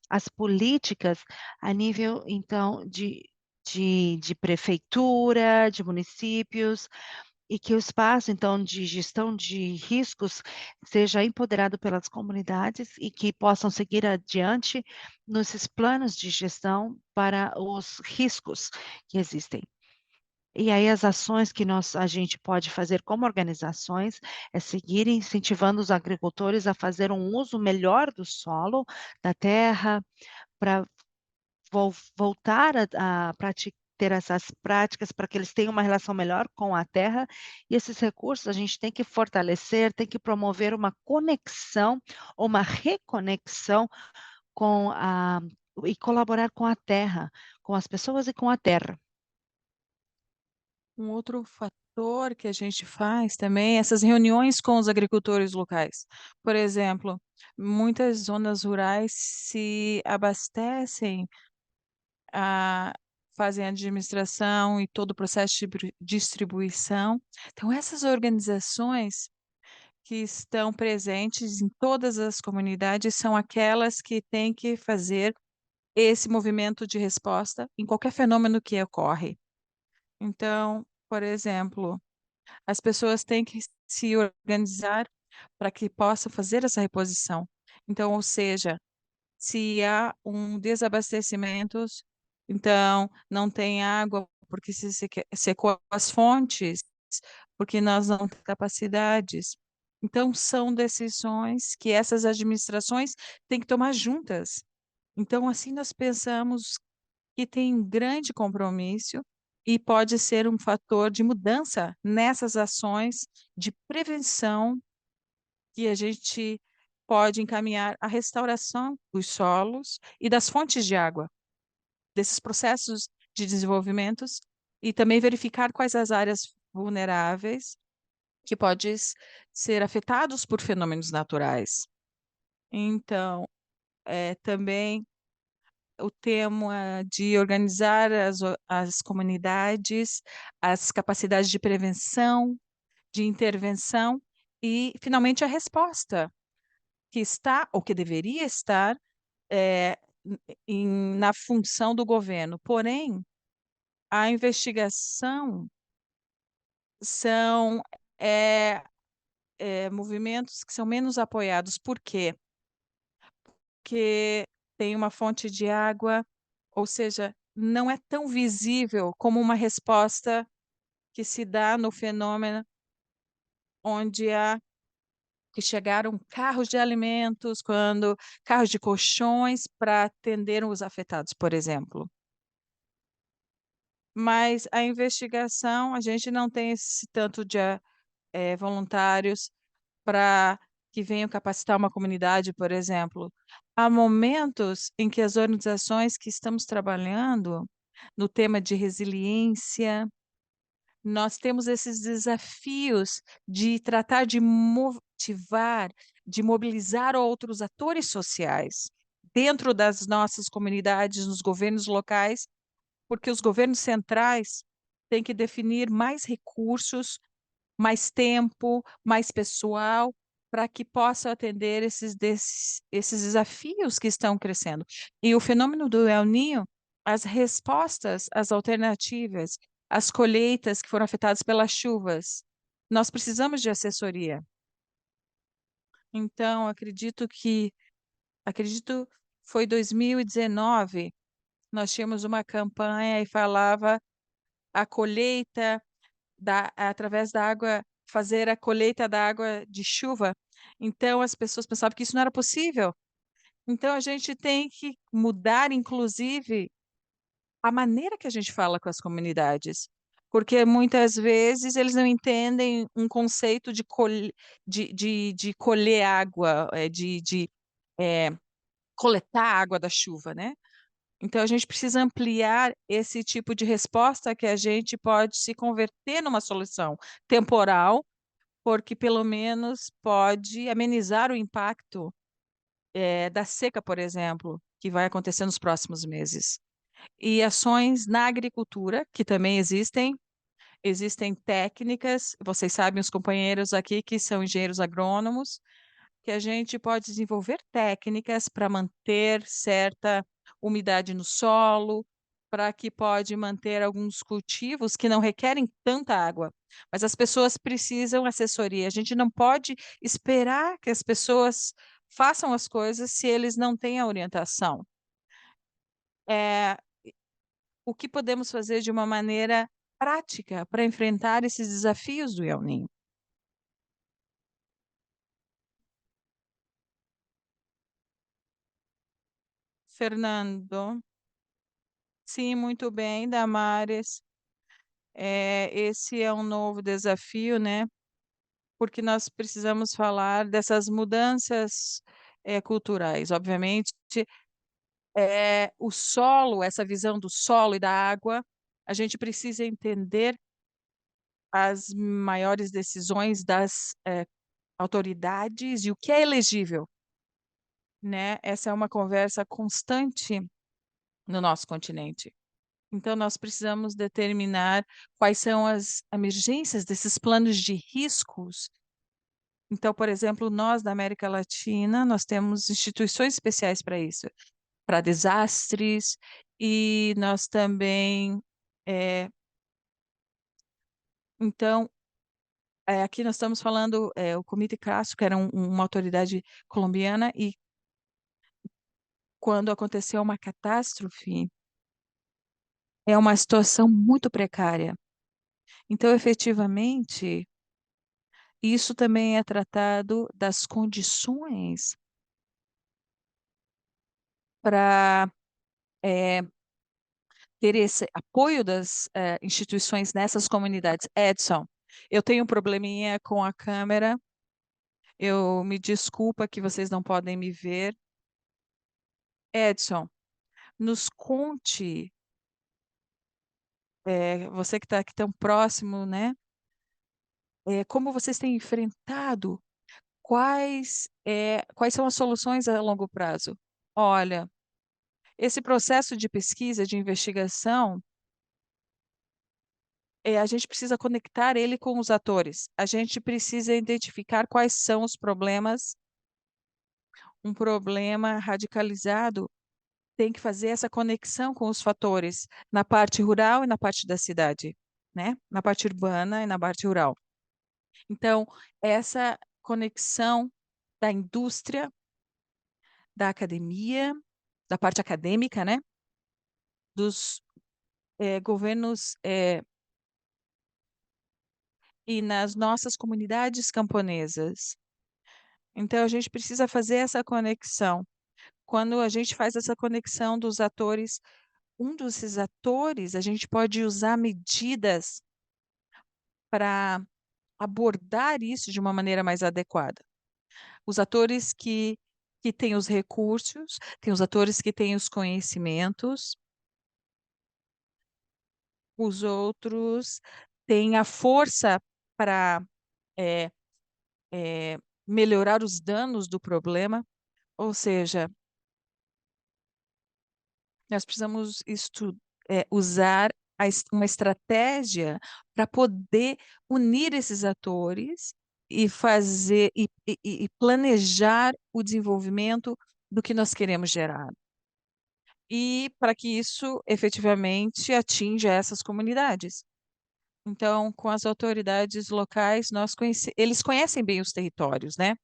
as políticas a nível, então, de prefeitura, de municípios, e que o espaço, então, de gestão de riscos seja empoderado pelas comunidades e que possam seguir adiante nesses planos de gestão para os riscos que existem. E aí as ações que a gente pode fazer como organizações é seguir incentivando os agricultores a fazer um uso melhor do solo, da terra, para voltar ter essas práticas para que eles tenham uma relação melhor com a terra, e esses recursos a gente tem que fortalecer, tem que promover uma conexão, ou uma reconexão com e colaborar com a terra, com as pessoas e com a terra. Um outro fator que a gente faz também é essas reuniões com os agricultores locais. Por exemplo, muitas zonas rurais se abastecem, ah, fazem a administração e todo o processo de distribuição. Então, essas organizações que estão presentes em todas as comunidades são aquelas que têm que fazer esse movimento de resposta em qualquer fenômeno que ocorre. Então, por exemplo, as pessoas têm que se organizar para que possam fazer essa reposição. Então, ou seja, se há um desabastecimento, então não tem água porque secou as fontes, porque nós não temos capacidades. Então, são decisões que essas administrações têm que tomar juntas. Então, assim, nós pensamos que tem um grande compromisso e pode ser um fator de mudança nessas ações de prevenção que a gente pode encaminhar à restauração dos solos e das fontes de água, desses processos de desenvolvimentos, e também verificar quais as áreas vulneráveis que podem ser afetados por fenômenos naturais. Então, também o tema de organizar as comunidades, as capacidades de prevenção, de intervenção e, finalmente, a resposta que está ou que deveria estar eh, na função do governo. Porém, a investigação são eh, movimentos que são menos apoiados. Por quê? Porque tem uma fonte de água, ou seja, não é tão visível como uma resposta que se dá no fenômeno onde que chegaram carros de alimentos, quando carros de colchões para atender os afetados, por exemplo. Mas a investigação, a gente não tem esse tanto de voluntários para que venham capacitar uma comunidade, por exemplo. Há momentos em que as organizações que estamos trabalhando no tema de resiliência, nós temos esses desafios de tratar de motivar, de mobilizar outros atores sociais dentro das nossas comunidades, nos governos locais, porque os governos centrais tem que definir mais recursos, mais tempo, mais pessoal, para que possa atender esses desafios que estão crescendo. E o fenômeno do El Niño, as respostas, as alternativas, as colheitas que foram afetadas pelas chuvas, nós precisamos de assessoria. Então, acredito foi 2019, nós tínhamos uma campanha e falava a colheita através da água, fazer a colheita da água de chuva. Então, as pessoas pensavam que isso não era possível. Então, a gente tem que mudar, inclusive, a maneira que a gente fala com as comunidades, porque muitas vezes eles não entendem um conceito de colher água, eh, coletar a água da chuva, né? Então, a gente precisa ampliar esse tipo de resposta que a gente pode se converter numa solução temporal, porque pelo menos pode amenizar o impacto, da seca, por exemplo, que vai acontecer nos próximos meses. E ações na agricultura, que também existem técnicas, vocês sabem, os companheiros aqui que são engenheiros agrônomos, que a gente pode desenvolver técnicas para manter certa umidade no solo, para que pode manter alguns cultivos que não requerem tanta água. Mas as pessoas precisam assessoria. A gente não pode esperar que as pessoas façam as coisas se eles não têm a orientação. É, o que podemos fazer de uma maneira prática para enfrentar esses desafios do El Niño? Fernando. Sim, muito bem, Damares. Esse é um novo desafio, né? Porque nós precisamos falar dessas mudanças culturais. Obviamente, o solo, essa visão do solo e da água, a gente precisa entender as maiores decisões das autoridades e o que é elegível, né? Essa é uma conversa constante no nosso continente. Então, nós precisamos determinar quais são as emergências desses planos de riscos. Então, por exemplo, nós da América Latina, nós temos instituições especiais para isso, para desastres, e nós também, eh, então, aqui nós estamos falando, o Comitê Castro, que era uma autoridade colombiana, e quando aconteceu uma catástrofe, é uma situação muito precária. Então, efetivamente, isso também é tratado das condições para ter esse apoio das instituições nessas comunidades. Edson, eu tenho um probleminha com a câmera. Eu me desculpa que vocês não podem me ver. Edson, nos conte, você que está aqui tão próximo, né? Como vocês têm enfrentado? Quais são as soluções a longo prazo? Olha, esse processo de pesquisa, de investigação, a gente precisa conectar ele com os atores. A gente precisa identificar quais são os problemas. Um problema radicalizado tem que fazer essa conexão com os fatores na parte rural e na parte da cidade, né? Na parte urbana e na parte rural. Então, essa conexão da indústria, da academia, da parte acadêmica, né? Dos governos e nas nossas comunidades camponesas. Então, a gente precisa fazer essa conexão. Quando a gente faz essa conexão dos atores, um desses atores, a gente pode usar medidas para abordar isso de uma maneira mais adequada. Os atores que têm os recursos, tem os atores que têm os conhecimentos, os outros têm a força para é, melhorar os danos do problema, ou seja, nós precisamos usar uma estratégia para poder unir esses atores e fazer e planejar o desenvolvimento do que nós queremos gerar. E para que isso efetivamente atinja essas comunidades. Então, com as autoridades locais, eles conhecem bem os territórios, né?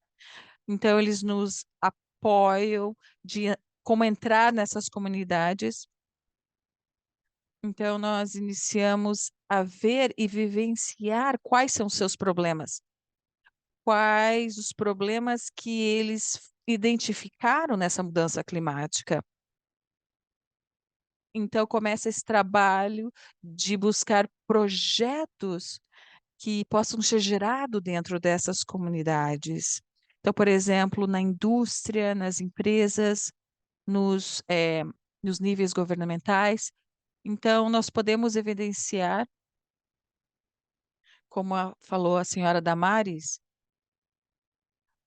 Então, eles nos apoiam de como entrar nessas comunidades. Então, nós iniciamos a ver e vivenciar quais são os seus problemas, quais os problemas que eles identificaram nessa mudança climática. Então, começa esse trabalho de buscar projetos que possam ser gerados dentro dessas comunidades. Então, por exemplo, na indústria, nas empresas, nos, eh, nos níveis governamentais. Então, nós podemos evidenciar, como falou a senhora Damares,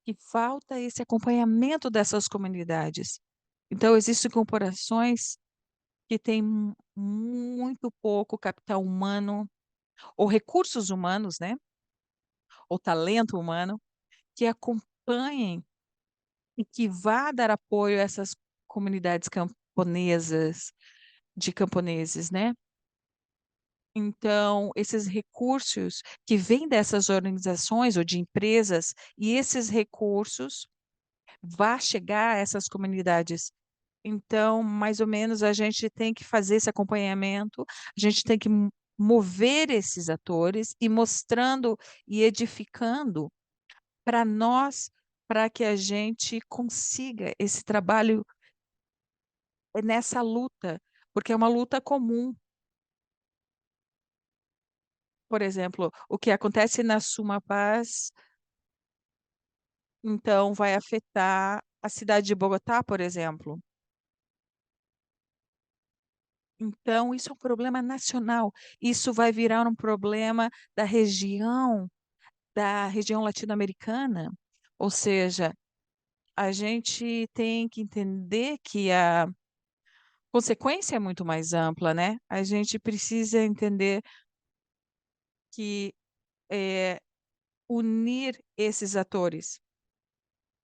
que falta esse acompanhamento dessas comunidades. Então, existem corporações que têm muito pouco capital humano ou recursos humanos, né? Ou talento humano, que acompanhem e que vá dar apoio a essas comunidades camponesas, de camponeses, né? Então, esses recursos que vêm dessas organizações ou de empresas, e esses recursos vá chegar a essas comunidades. Então, mais ou menos, a gente tem que fazer esse acompanhamento, a gente tem que mover esses atores e mostrando e edificando para nós, para que a gente consiga esse trabalho nessa luta, porque é uma luta comum. Por exemplo, o que acontece na Sumapaz, então, vai afetar a cidade de Bogotá, por exemplo. Então, isso é um problema nacional. Isso vai virar um problema da região latino-americana. Ou seja, a gente tem que entender que a consequência é muito mais ampla, né? A gente precisa entender que unir esses atores,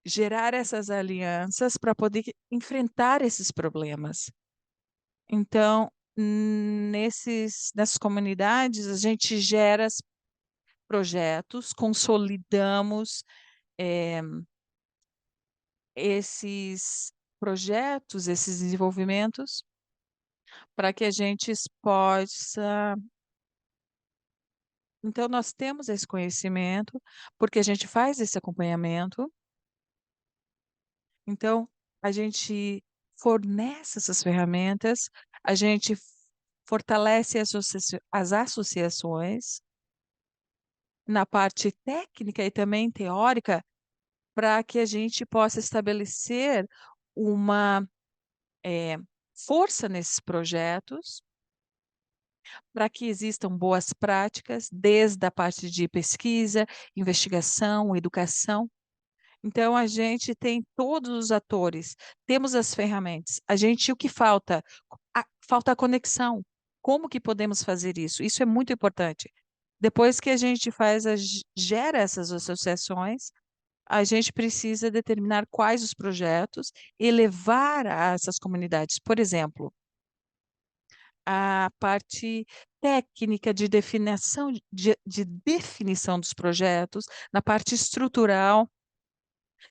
gerar essas alianças para poder enfrentar esses problemas. Então, nessas comunidades, a gente gera projetos, consolidamos esses projetos, esses desenvolvimentos, para que a gente possa. Então, nós temos esse conhecimento, porque a gente faz esse acompanhamento. Então, a gente fornece essas ferramentas, a gente fortalece as associações na parte técnica e também teórica, para que a gente possa estabelecer uma força nesses projetos, para que existam boas práticas, desde a parte de pesquisa, investigação, educação. Então, a gente tem todos os atores, temos as ferramentas. O que falta? Falta a conexão. Como que podemos fazer isso? Isso é muito importante. Depois que a gente gera essas associações, a gente precisa determinar quais os projetos e levar a essas comunidades. Por exemplo, a parte técnica de definição dos projetos, na parte estrutural.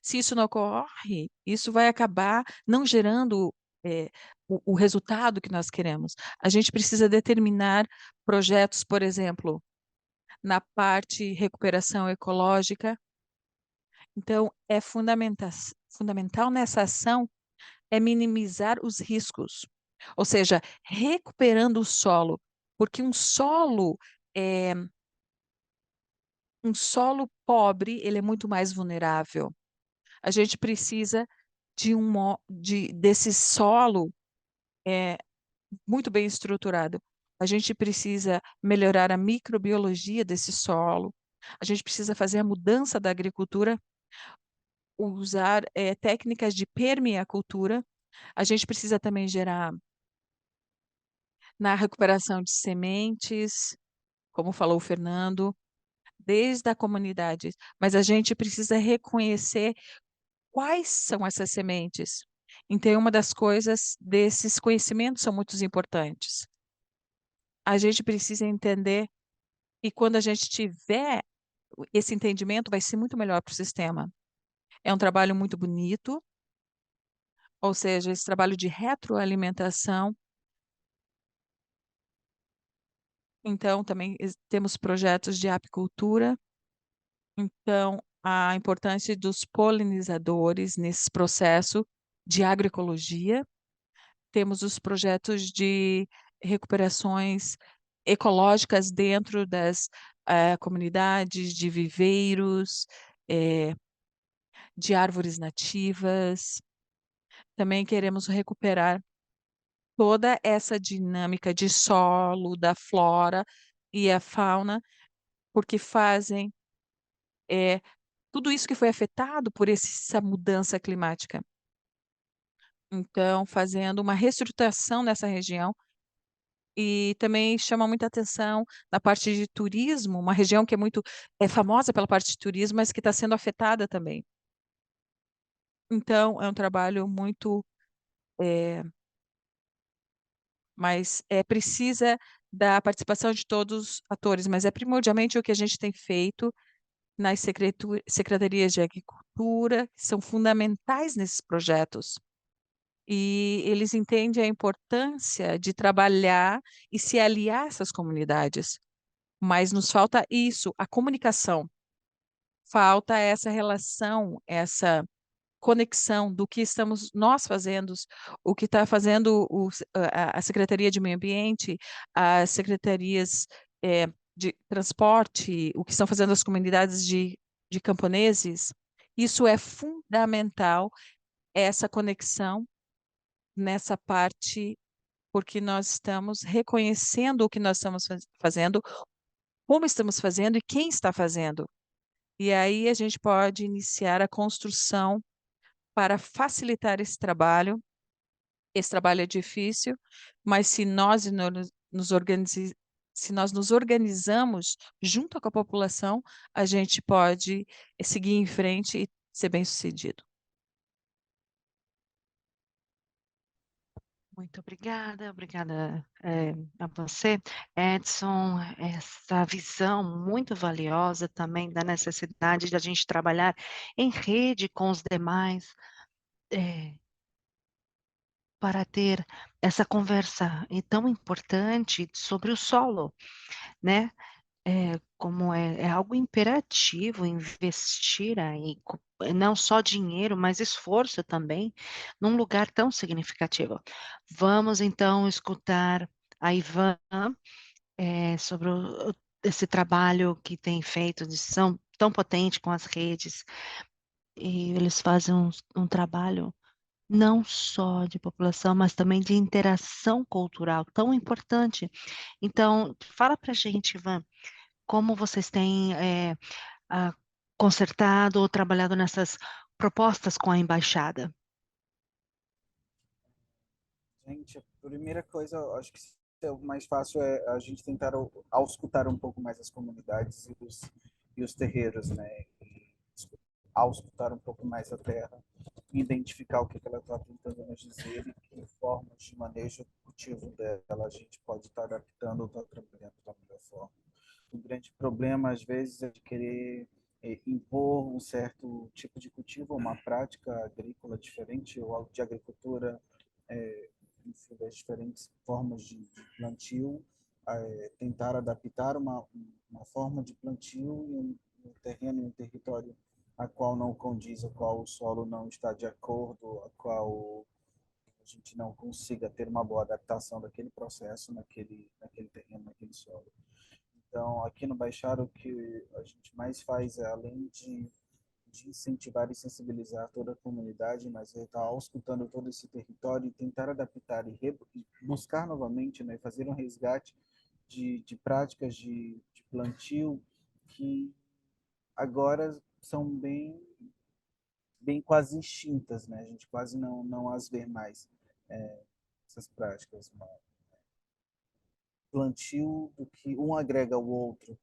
Se isso não ocorre, isso vai acabar não gerando o resultado que nós queremos. A gente precisa determinar projetos, por exemplo, na parte recuperação ecológica. Então, é fundamental nessa ação é minimizar os riscos, ou seja, recuperando o solo, porque um solo pobre, ele é muito mais vulnerável. A gente precisa desse solo muito bem estruturado. A gente precisa melhorar a microbiologia desse solo. A gente precisa fazer a mudança da agricultura, usar técnicas de permeacultura. A gente precisa também gerar na recuperação de sementes, como falou o Fernando, desde a comunidade, mas a gente precisa reconhecer quais são essas sementes. Então, uma das coisas desses conhecimentos são muito importantes. A gente precisa entender, e quando a gente tiver esse entendimento, vai ser muito melhor para o sistema. É um trabalho muito bonito, ou seja, esse trabalho de retroalimentação. Então, também temos projetos de apicultura. Então, a importância dos polinizadores nesse processo de agroecologia. Temos os projetos de recuperações ecológicas dentro das comunidades, de viveiros, eh, de árvores nativas. Também queremos recuperar toda essa dinâmica de solo, da flora e a fauna, porque fazem tudo isso que foi afetado por essa mudança climática. Então, fazendo uma reestruturação nessa região e também chama muita atenção na parte de turismo, uma região que é famosa pela parte de turismo, mas que está sendo afetada também. Então, é um trabalho muito, eh, mas precisa da participação de todos os atores, mas é primordialmente o que a gente tem feito nas secretarias de agricultura, que são fundamentais nesses projetos. E eles entendem a importância de trabalhar e se aliar a essas comunidades. Mas nos falta isso, a comunicação. Falta essa relação, essa conexão do que estamos nós fazendo, o que está fazendo a Secretaria de Meio Ambiente, as secretarias de transporte, o que estão fazendo as comunidades de camponeses. Isso é fundamental, essa conexão nessa parte, porque nós estamos reconhecendo o que nós estamos fazendo, como estamos fazendo e quem está fazendo. E aí a gente pode iniciar a construção para facilitar esse trabalho. Esse trabalho é difícil, mas se nós nos organizamos junto com a população, a gente pode seguir em frente e ser bem-sucedido. Muito obrigada, obrigada a você, Edson, essa visão muito valiosa também da necessidade de a gente trabalhar em rede com os demais, para ter essa conversa tão importante sobre o solo, né? Como é algo imperativo investir aí, não só dinheiro, mas esforço também, num lugar tão significativo. Vamos então escutar a Ivan sobre esse trabalho que tem feito de são tão potente com as redes, e eles fazem um trabalho não só de população, mas também de interação cultural tão importante. Então, fala para a gente, Ivan, como vocês têm ah, consertado ou trabalhado nessas propostas com a embaixada? Gente, a primeira coisa, eu acho que o mais fácil é a gente tentar auscultar um pouco mais as comunidades e os terreiros, né? E auscultar um pouco mais a terra, identificar o que ela está tentando nos dizer e que formas de manejo cultivo dela a gente pode estar adaptando ou estar trabalhando da melhor forma. O grande problema, às vezes, é de querer impor um certo tipo de cultivo, uma prática agrícola diferente ou algo de agricultura, enfim, das diferentes formas de plantio, tentar adaptar uma forma de plantio em um terreno, em um território a qual não condiz, a qual o solo não está de acordo, a qual a gente não consiga ter uma boa adaptação daquele processo naquele terreno, naquele solo. Então, aqui no Baixar, o que a gente mais faz é, além de incentivar e sensibilizar toda a comunidade, mas estar auscultando todo esse território e tentar adaptar e buscar novamente, né, fazer um resgate de práticas de plantio que agora são bem quase extintas, né? A gente quase não as vê mais, essas práticas. plantio do que um agrega ao outro,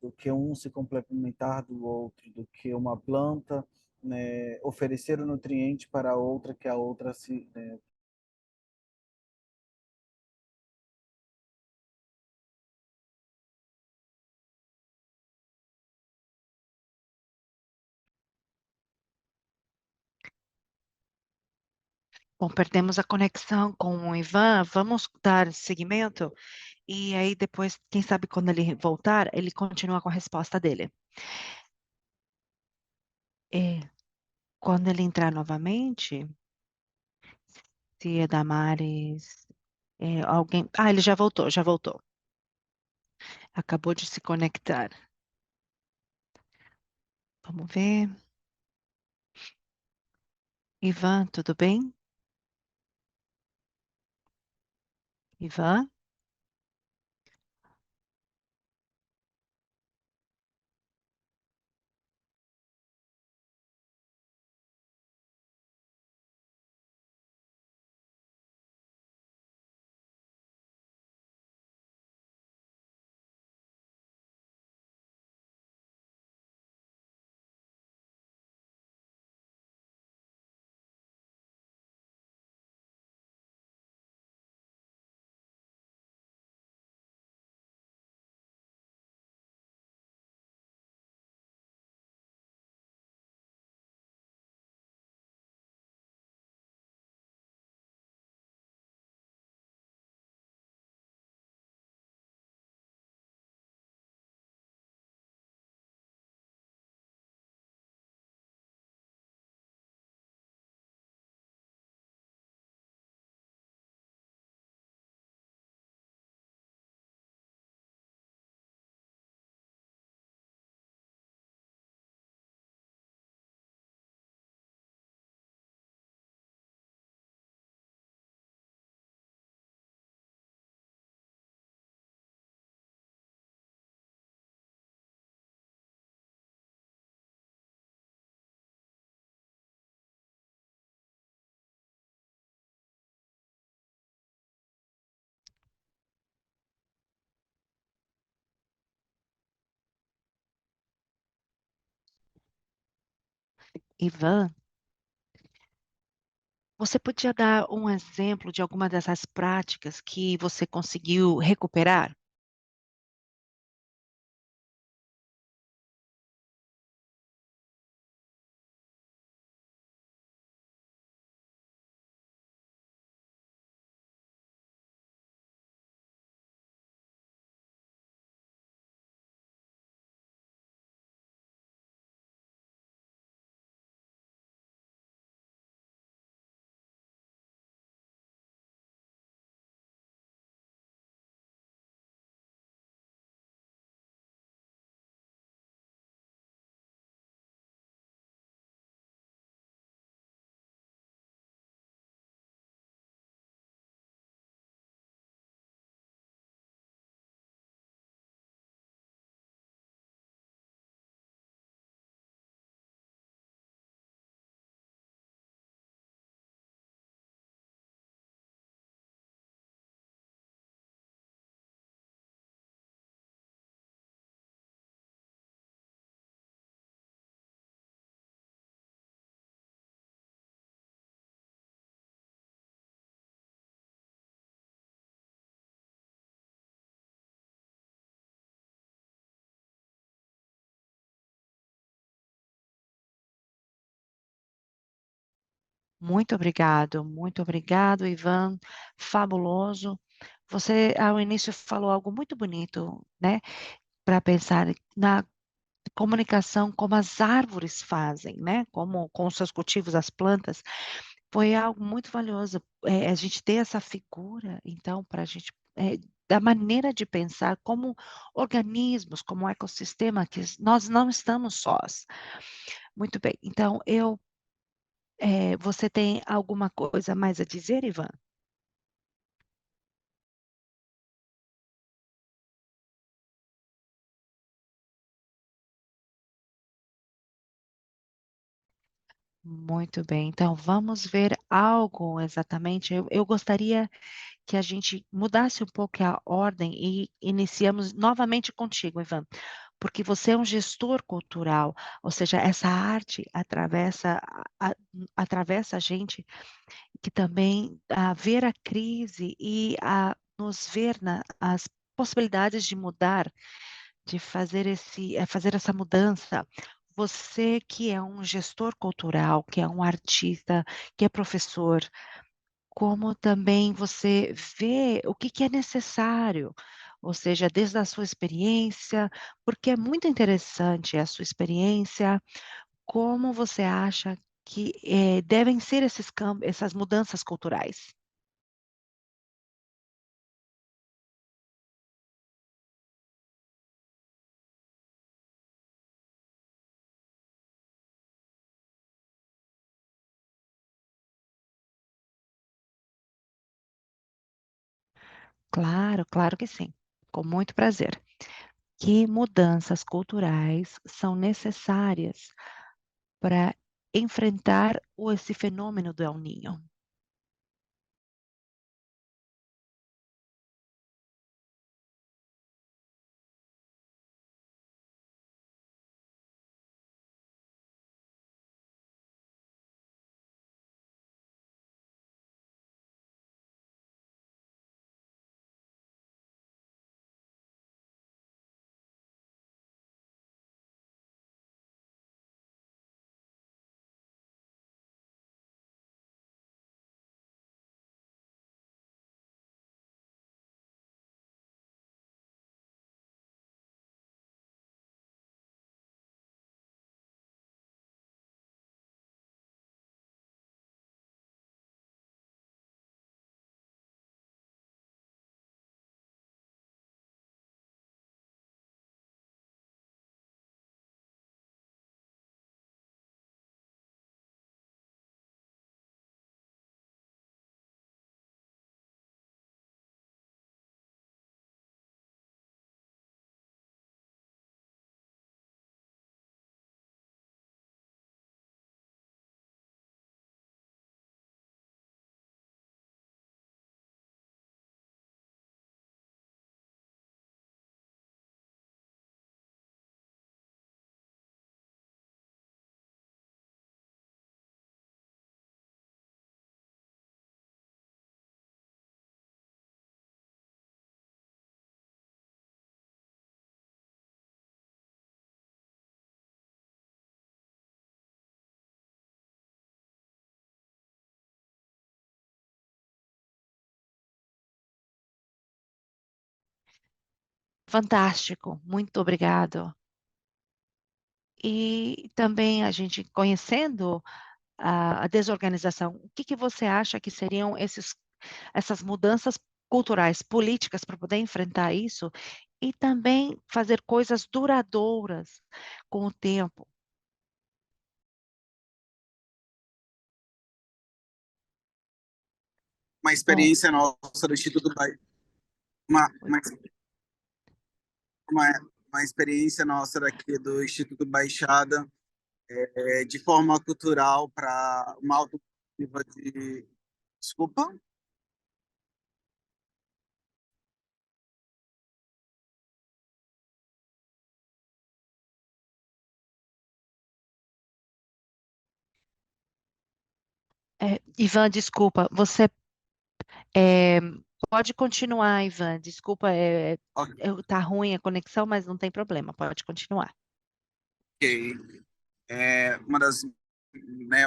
do que um se complementar do outro, do que uma planta, né, oferecer o nutriente para a outra, que a outra se, né. Bom, perdemos a conexão com o Ivan. Vamos dar seguimento e aí depois, quem sabe quando ele voltar, ele continua com a resposta dele. É, quando ele entrar novamente, se é Damares, alguém. Ah, ele já voltou, já voltou. Acabou de se conectar. Vamos ver. Ivan, tudo bem? Ivan? Ivan, você podia dar um exemplo de alguma dessas práticas que você conseguiu recuperar? Muito obrigado, Ivan. Fabuloso. Você, ao início, falou algo muito bonito, né? Para pensar na comunicação como as árvores fazem, né? Como com os seus cultivos, as plantas. Foi algo muito valioso. A gente ter essa figura, então, para a gente, da maneira de pensar como organismos, como ecossistema, que nós não estamos sós. Muito bem. Então, você tem alguma coisa mais a dizer, Ivan? Muito bem, então vamos ver algo exatamente. Eu gostaria que a gente mudasse um pouco a ordem e iniciamos novamente contigo, Ivan, porque você é um gestor cultural, ou seja, essa arte atravessa a gente que também a ver a crise e a nos ver as possibilidades de mudar, de fazer fazer essa mudança. Você que é um gestor cultural, que é um artista, que é professor, como também você vê o que que é necessário, ou seja, desde a sua experiência, porque é muito interessante a sua experiência, como você acha que, devem ser essas mudanças culturais? Claro, claro que sim, com muito prazer. Que mudanças culturais são necessárias para enfrentar esse fenômeno do El Niño? Fantástico, muito obrigado. E também a gente conhecendo a desorganização, o que que você acha que seriam essas mudanças culturais, políticas para poder enfrentar isso e também fazer coisas duradouras com o tempo? Uma Bom, experiência nossa do Instituto uma, uma, uma, uma experiência nossa daqui do Instituto Baixada, de forma cultural para uma alternativa de. Desculpa? Ivan, desculpa, você é, pode continuar, Ivan. Desculpa, tá ruim a conexão, mas não tem problema, pode continuar. Ok. Uma das, né,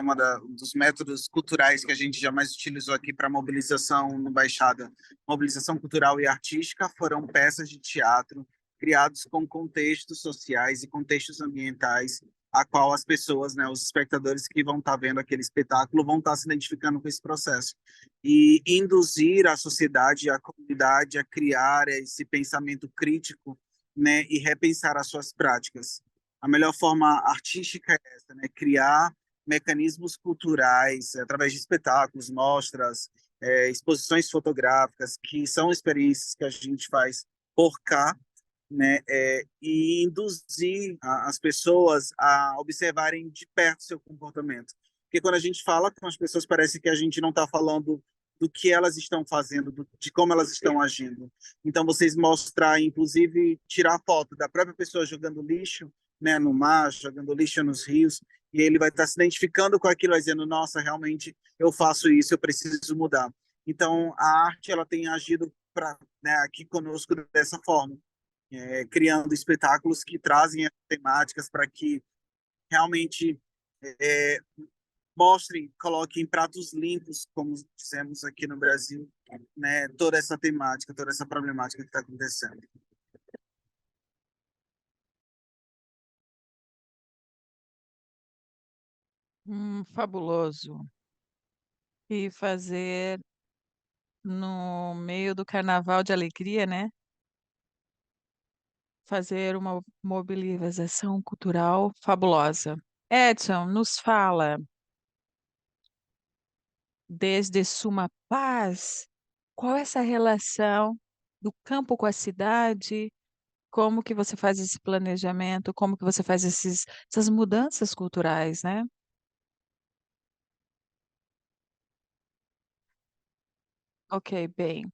dos métodos culturais que a gente jamais utilizou aqui para mobilização no Baixada, mobilização cultural e artística, foram peças de teatro criados com contextos sociais e contextos ambientais, a qual as pessoas, né, os espectadores que vão estar vendo aquele espetáculo vão estar se identificando com esse processo e induzir a sociedade, a comunidade a criar esse pensamento crítico, né, e repensar as suas práticas. A melhor forma artística é essa, né? Criar mecanismos culturais através de espetáculos, mostras, exposições fotográficas, que são experiências que a gente faz por cá, né? E induzir as pessoas a observarem de perto seu comportamento. Porque quando a gente fala com as pessoas, parece que a gente não está falando do que elas estão fazendo, de como elas estão agindo. Então, vocês mostrar, inclusive, tirar foto da própria pessoa jogando lixo, né, no mar, jogando lixo nos rios, e ele vai estar se identificando com aquilo, vai dizendo, nossa, realmente eu faço isso, eu preciso mudar. Então, a arte ela tem agido né, aqui conosco dessa forma, criando espetáculos que trazem as temáticas para que realmente é, mostrem, coloquem em pratos limpos, como dizemos aqui no Brasil, né, toda essa temática, toda essa problemática que está acontecendo. Fabuloso. E fazer no meio do carnaval de alegria, né? Fazer uma mobilização cultural fabulosa. Edson, nos fala, desde Suma Paz, qual é essa relação do campo com a cidade? Como que você faz esse planejamento? Como que você faz essas mudanças culturais, né? Ok, bem.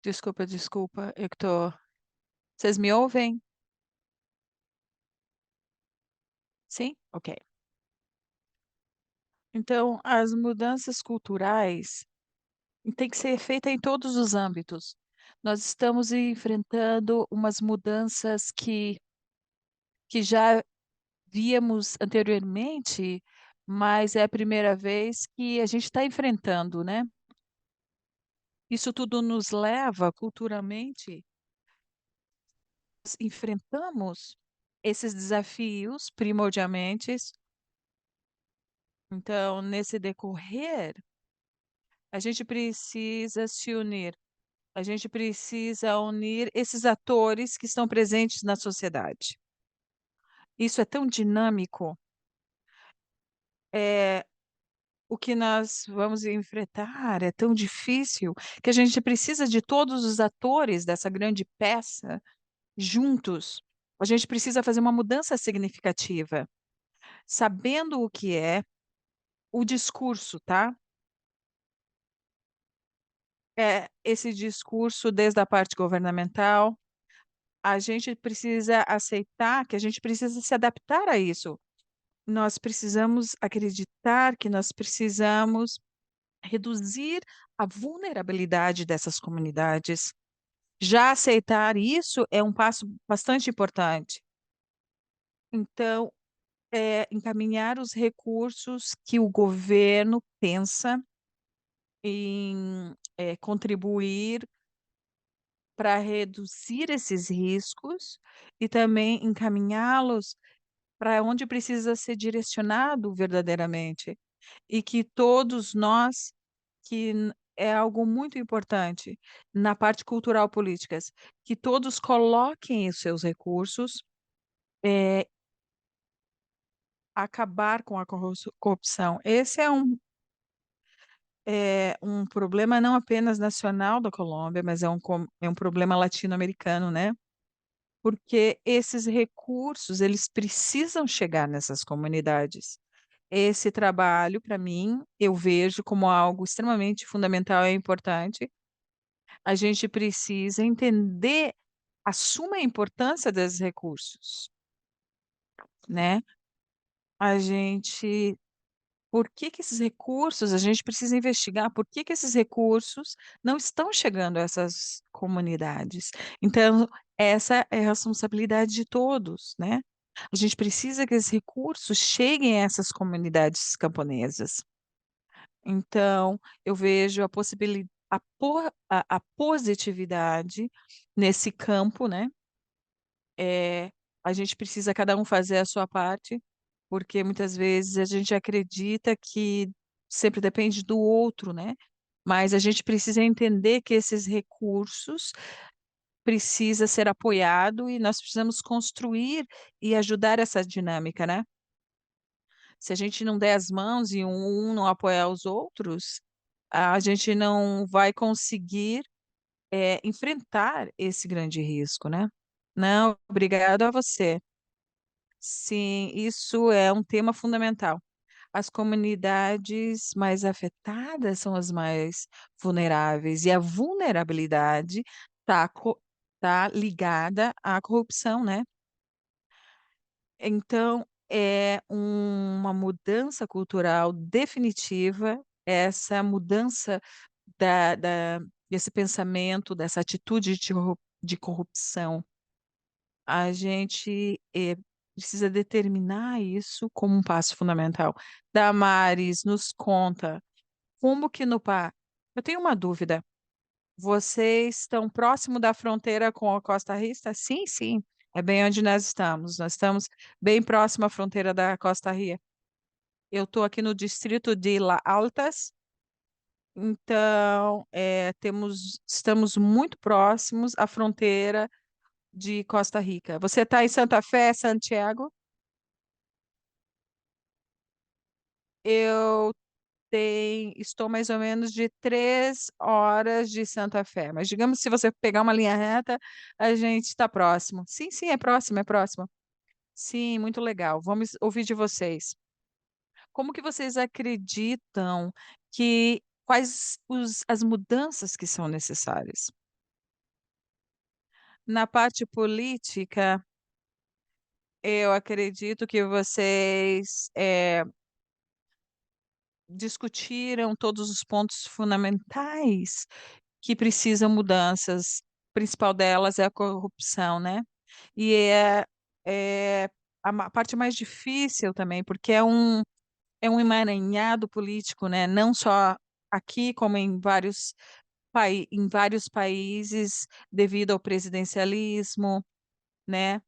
Desculpa, desculpa, eu que tô. Vocês me ouvem? Sim? Ok. Então, as mudanças culturais têm que ser feita em todos os âmbitos. Nós estamos enfrentando umas mudanças que já víamos anteriormente, mas é a primeira vez que a gente está enfrentando, né? Isso tudo nos leva culturalmente, nós enfrentamos esses desafios primordialmente. Então, nesse decorrer, a gente precisa se unir. A gente precisa unir esses atores que estão presentes na sociedade. Isso é tão dinâmico. É, o que nós vamos enfrentar é tão difícil que a gente precisa de todos os atores dessa grande peça juntos. A gente precisa fazer uma mudança significativa, sabendo o que é o discurso, tá? É esse discurso desde a parte governamental. A gente precisa aceitar que a gente precisa se adaptar a isso. Nós precisamos acreditar que nós precisamos reduzir a vulnerabilidade dessas comunidades. Já aceitar isso é um passo bastante importante. Então, encaminhar os recursos que o governo pensa em contribuir para reduzir esses riscos e também encaminhá-los para onde precisa ser direcionado verdadeiramente. E que todos nós, é algo muito importante na parte cultural políticas, que todos coloquem os seus recursos, acabar com a corrupção. Esse é um problema não apenas nacional da Colômbia, mas é um problema latino-americano, né? Porque esses recursos, eles precisam chegar nessas comunidades. Esse trabalho, para mim, eu vejo como algo extremamente fundamental e importante. A gente precisa entender a suma importância desses recursos, né? A gente Por que que esses recursos a gente precisa investigar por que que esses recursos não estão chegando a essas comunidades. Então, essa é a responsabilidade de todos, né. A gente precisa que esses recursos cheguem a essas comunidades camponesas. Então, eu vejo a positividade nesse campo, né. A gente precisa cada um fazer a sua parte, porque muitas vezes a gente acredita que sempre depende do outro, né? Mas a gente precisa entender que esses recursos precisa ser apoiado e nós precisamos construir e ajudar essa dinâmica, né? Se a gente não der as mãos e um não apoiar os outros, a gente não vai conseguir enfrentar esse grande risco, né? Não, obrigado a você. Sim, isso é um tema fundamental. As comunidades mais afetadas são as mais vulneráveis, e a vulnerabilidade está tá ligada à corrupção, né? Então, é uma mudança cultural definitiva, essa mudança desse pensamento, dessa atitude de corrupção. A gente precisa determinar isso como um passo fundamental. Damares, nos conta como que no par. Eu tenho uma dúvida. Vocês estão próximo da fronteira com a Costa Rica? Sim, sim. É bem onde nós estamos. Nós estamos bem próximo à fronteira da Costa Rica. Eu estou aqui no distrito de La Altas, então estamos muito próximos à fronteira de Costa Rica. Você está em Santa Fé, Santiago? Eu estou mais ou menos de 3 horas de Santa Fé, mas digamos, se você pegar uma linha reta, a gente está próximo. Sim, sim, é próximo, é próximo. Sim, muito legal. Vamos ouvir de vocês. Como que vocês acreditam quais as mudanças que são necessárias? Na parte política, eu acredito que vocês discutiram todos os pontos fundamentais que precisam mudanças. A principal delas é a corrupção, né? E é a parte mais difícil também, porque é um emaranhado político, né? Não só aqui, como em vários países, devido ao presidencialismo, né?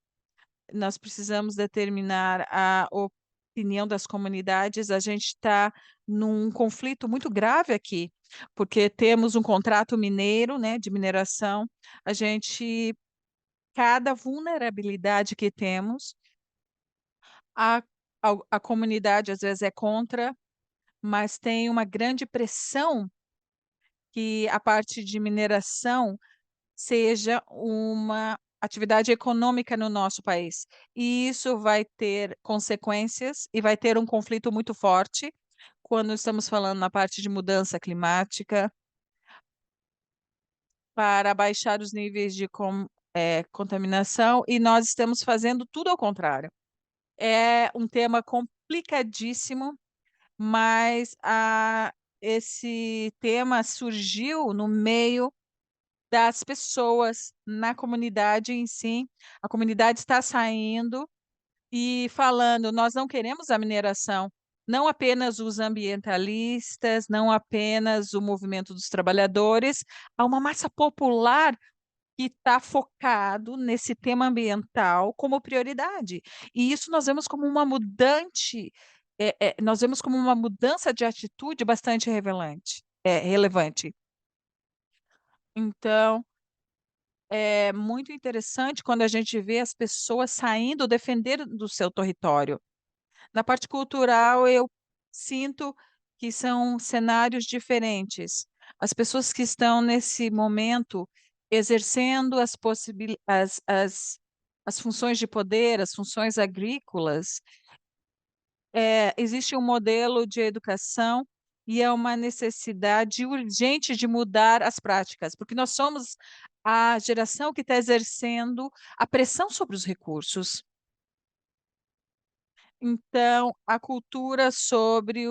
Nós precisamos determinar a opinião das comunidades. A gente está num conflito muito grave aqui, porque temos um contrato mineiro, né, de mineração. A gente, cada vulnerabilidade que temos, a, a comunidade às vezes é contra, mas tem uma grande pressão que a parte de mineração seja uma atividade econômica no nosso país. E isso vai ter consequências e vai ter um conflito muito forte quando estamos falando na parte de mudança climática, para baixar os níveis de contaminação, e nós estamos fazendo tudo ao contrário. É um tema complicadíssimo, mas esse tema surgiu no meio das pessoas na comunidade em si. A comunidade está saindo e falando: nós não queremos a mineração. Não apenas os ambientalistas, não apenas o movimento dos trabalhadores, há uma massa popular que está focado nesse tema ambiental como prioridade. E isso nós vemos como uma nós vemos como uma mudança de atitude bastante relevante. Então, é muito interessante quando a gente vê as pessoas saindo, defender do seu território. Na parte cultural, eu sinto que são cenários diferentes. As pessoas que estão nesse momento exercendo as funções de poder, as funções agrícolas, existe um modelo de educação e é uma necessidade urgente de mudar as práticas, porque nós somos a geração que está exercendo a pressão sobre os recursos. Então, a cultura sobre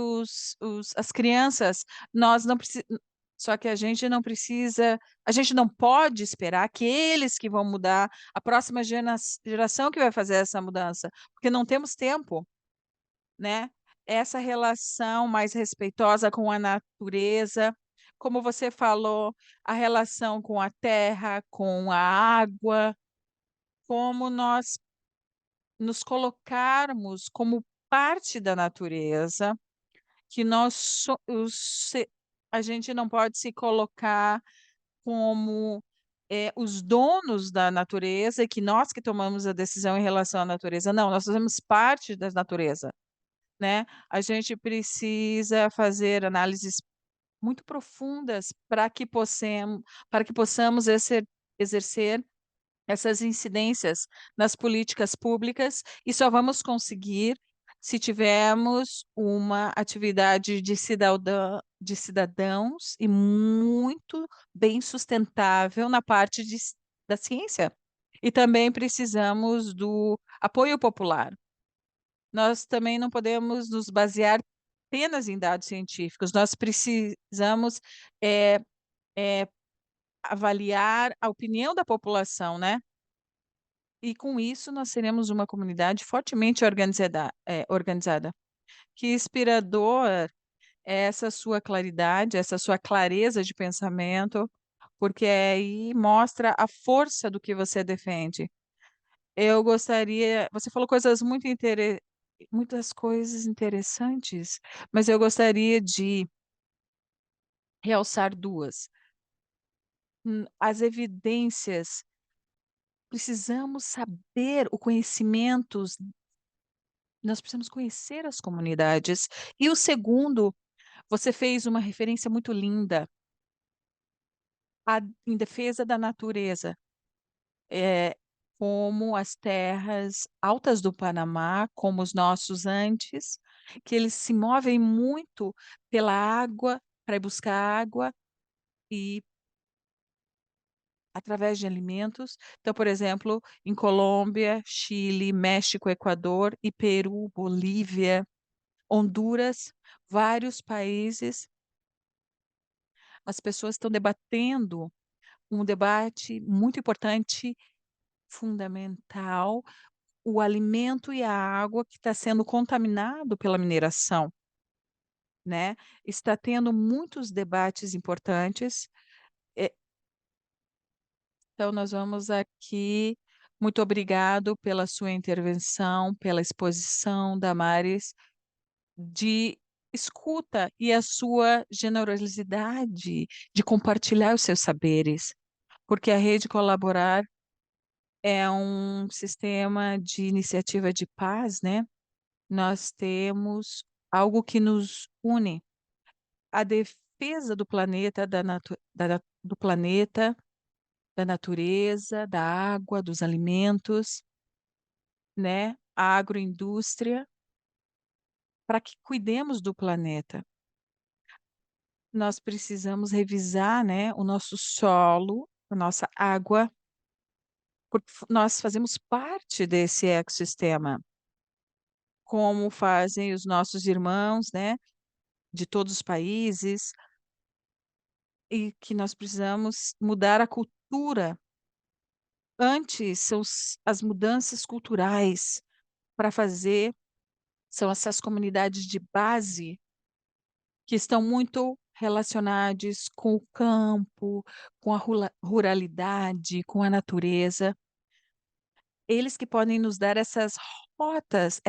as crianças, nós não precisamos. Só que a gente não precisa, a gente não pode esperar que eles que vão mudar, a próxima geração que vai fazer essa mudança, porque não temos tempo, né? Essa relação mais respeitosa com a natureza, como você falou, a relação com a terra, com a água, como nós nos colocarmos como parte da natureza, que a gente não pode se colocar como os donos da natureza e que nós que tomamos a decisão em relação à natureza. Não, nós fazemos parte da natureza, né? A gente precisa fazer análises muito profundas para que possamos exercer essas incidências nas políticas públicas e só vamos conseguir se tivermos uma atividade de cidadãos e muito bem sustentável na parte da ciência. E também precisamos do apoio popular. Nós também não podemos nos basear apenas em dados científicos, nós precisamos eh, avaliar a opinião da população, né? E com isso nós seremos uma comunidade fortemente organizada. Que inspirador é essa sua claridade, essa sua clareza de pensamento, porque aí mostra a força do que você defende. Eu gostaria, você falou muitas coisas interessantes, mas eu gostaria de realçar duas. As evidências, precisamos saber o conhecimento, nós precisamos conhecer as comunidades. E o segundo, você fez uma referência muito linda em defesa da natureza, é, como as terras altas do Panamá, como os nossos Andes, que eles se movem muito pela água, para ir buscar água e através de alimentos. Então, por exemplo, em Colômbia, Chile, México, Equador e Peru, Bolívia, Honduras, vários países, as pessoas estão debatendo um debate muito importante, fundamental, o alimento e a água que está sendo contaminado pela mineração, né? Está tendo muitos debates importantes. eh, Então, nós vamos aqui. Muito obrigado pela sua intervenção, pela exposição, Damares, de escuta e a sua generosidade de compartilhar os seus saberes, porque a Rede Colaborar é um sistema de iniciativa de paz, né? Nós temos algo que nos une, a defesa do planeta, do planeta, da natureza, da água, dos alimentos, né? A agroindústria, para que cuidemos do planeta. Nós precisamos revisar, né, o nosso solo, a nossa água, porque nós fazemos parte desse ecossistema, como fazem os nossos irmãos, né, de todos os países, e que nós precisamos mudar a cultura. Antes, são as mudanças culturais para fazer, são essas comunidades de base que estão muito relacionadas com o campo, com a ruralidade, com a natureza. Eles que podem nos dar essas rotas,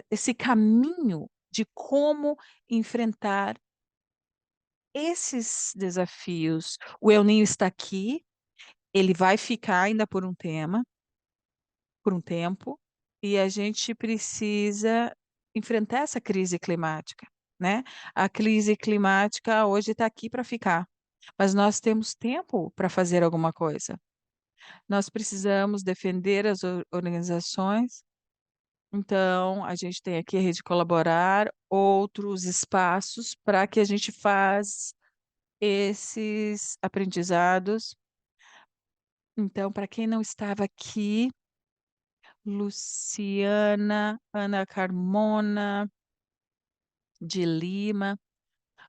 esse caminho de como enfrentar esses desafios. O El Niño está aqui, ele vai ficar ainda por um tempo, e a gente precisa enfrentar essa crise climática, né? A crise climática hoje está aqui para ficar, mas nós temos tempo para fazer alguma coisa. Nós precisamos defender as organizações. Então, a gente tem aqui a Rede Colaborar, outros espaços para que a gente faz esses aprendizados. Então, para quem não estava aqui, Luciana, Ana Carmona de Lima,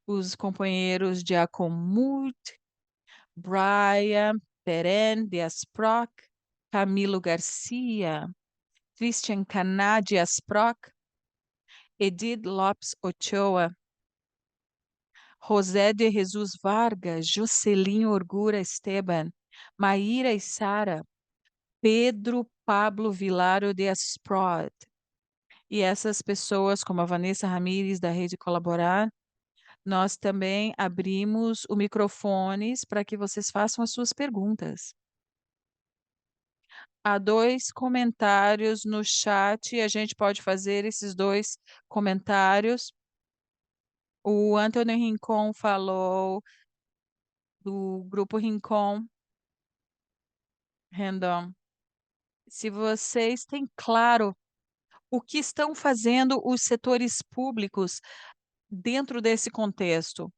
os companheiros de Acomut, Brian, Peren de Asproc, Camilo Garcia, Christian Caná de Asproc, Edith Lopes Ochoa, José de Jesus Vargas, Jocelyn Orgura Esteban, Maíra e Sara, Pedro Pablo Vilaro de Asprod. E essas pessoas, como a Vanessa Ramírez, da Rede Colaborar, nós também abrimos o microfones para que vocês façam as suas perguntas. Há dois comentários no chat, a gente pode fazer esses dois comentários. O Antônio Rincon falou do Grupo Rincon. Randon, se vocês têm claro o que estão fazendo os setores públicos dentro desse contexto.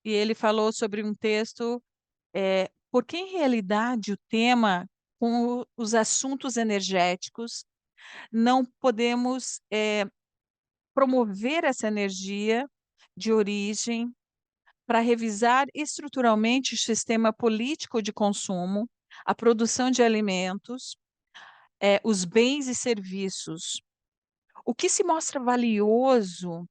E ele falou sobre um texto, porque em realidade o tema com os assuntos energéticos, não podemos promover essa energia de origem para revisar estruturalmente o sistema político de consumo, a produção de alimentos, os bens e serviços. O que se mostra valioso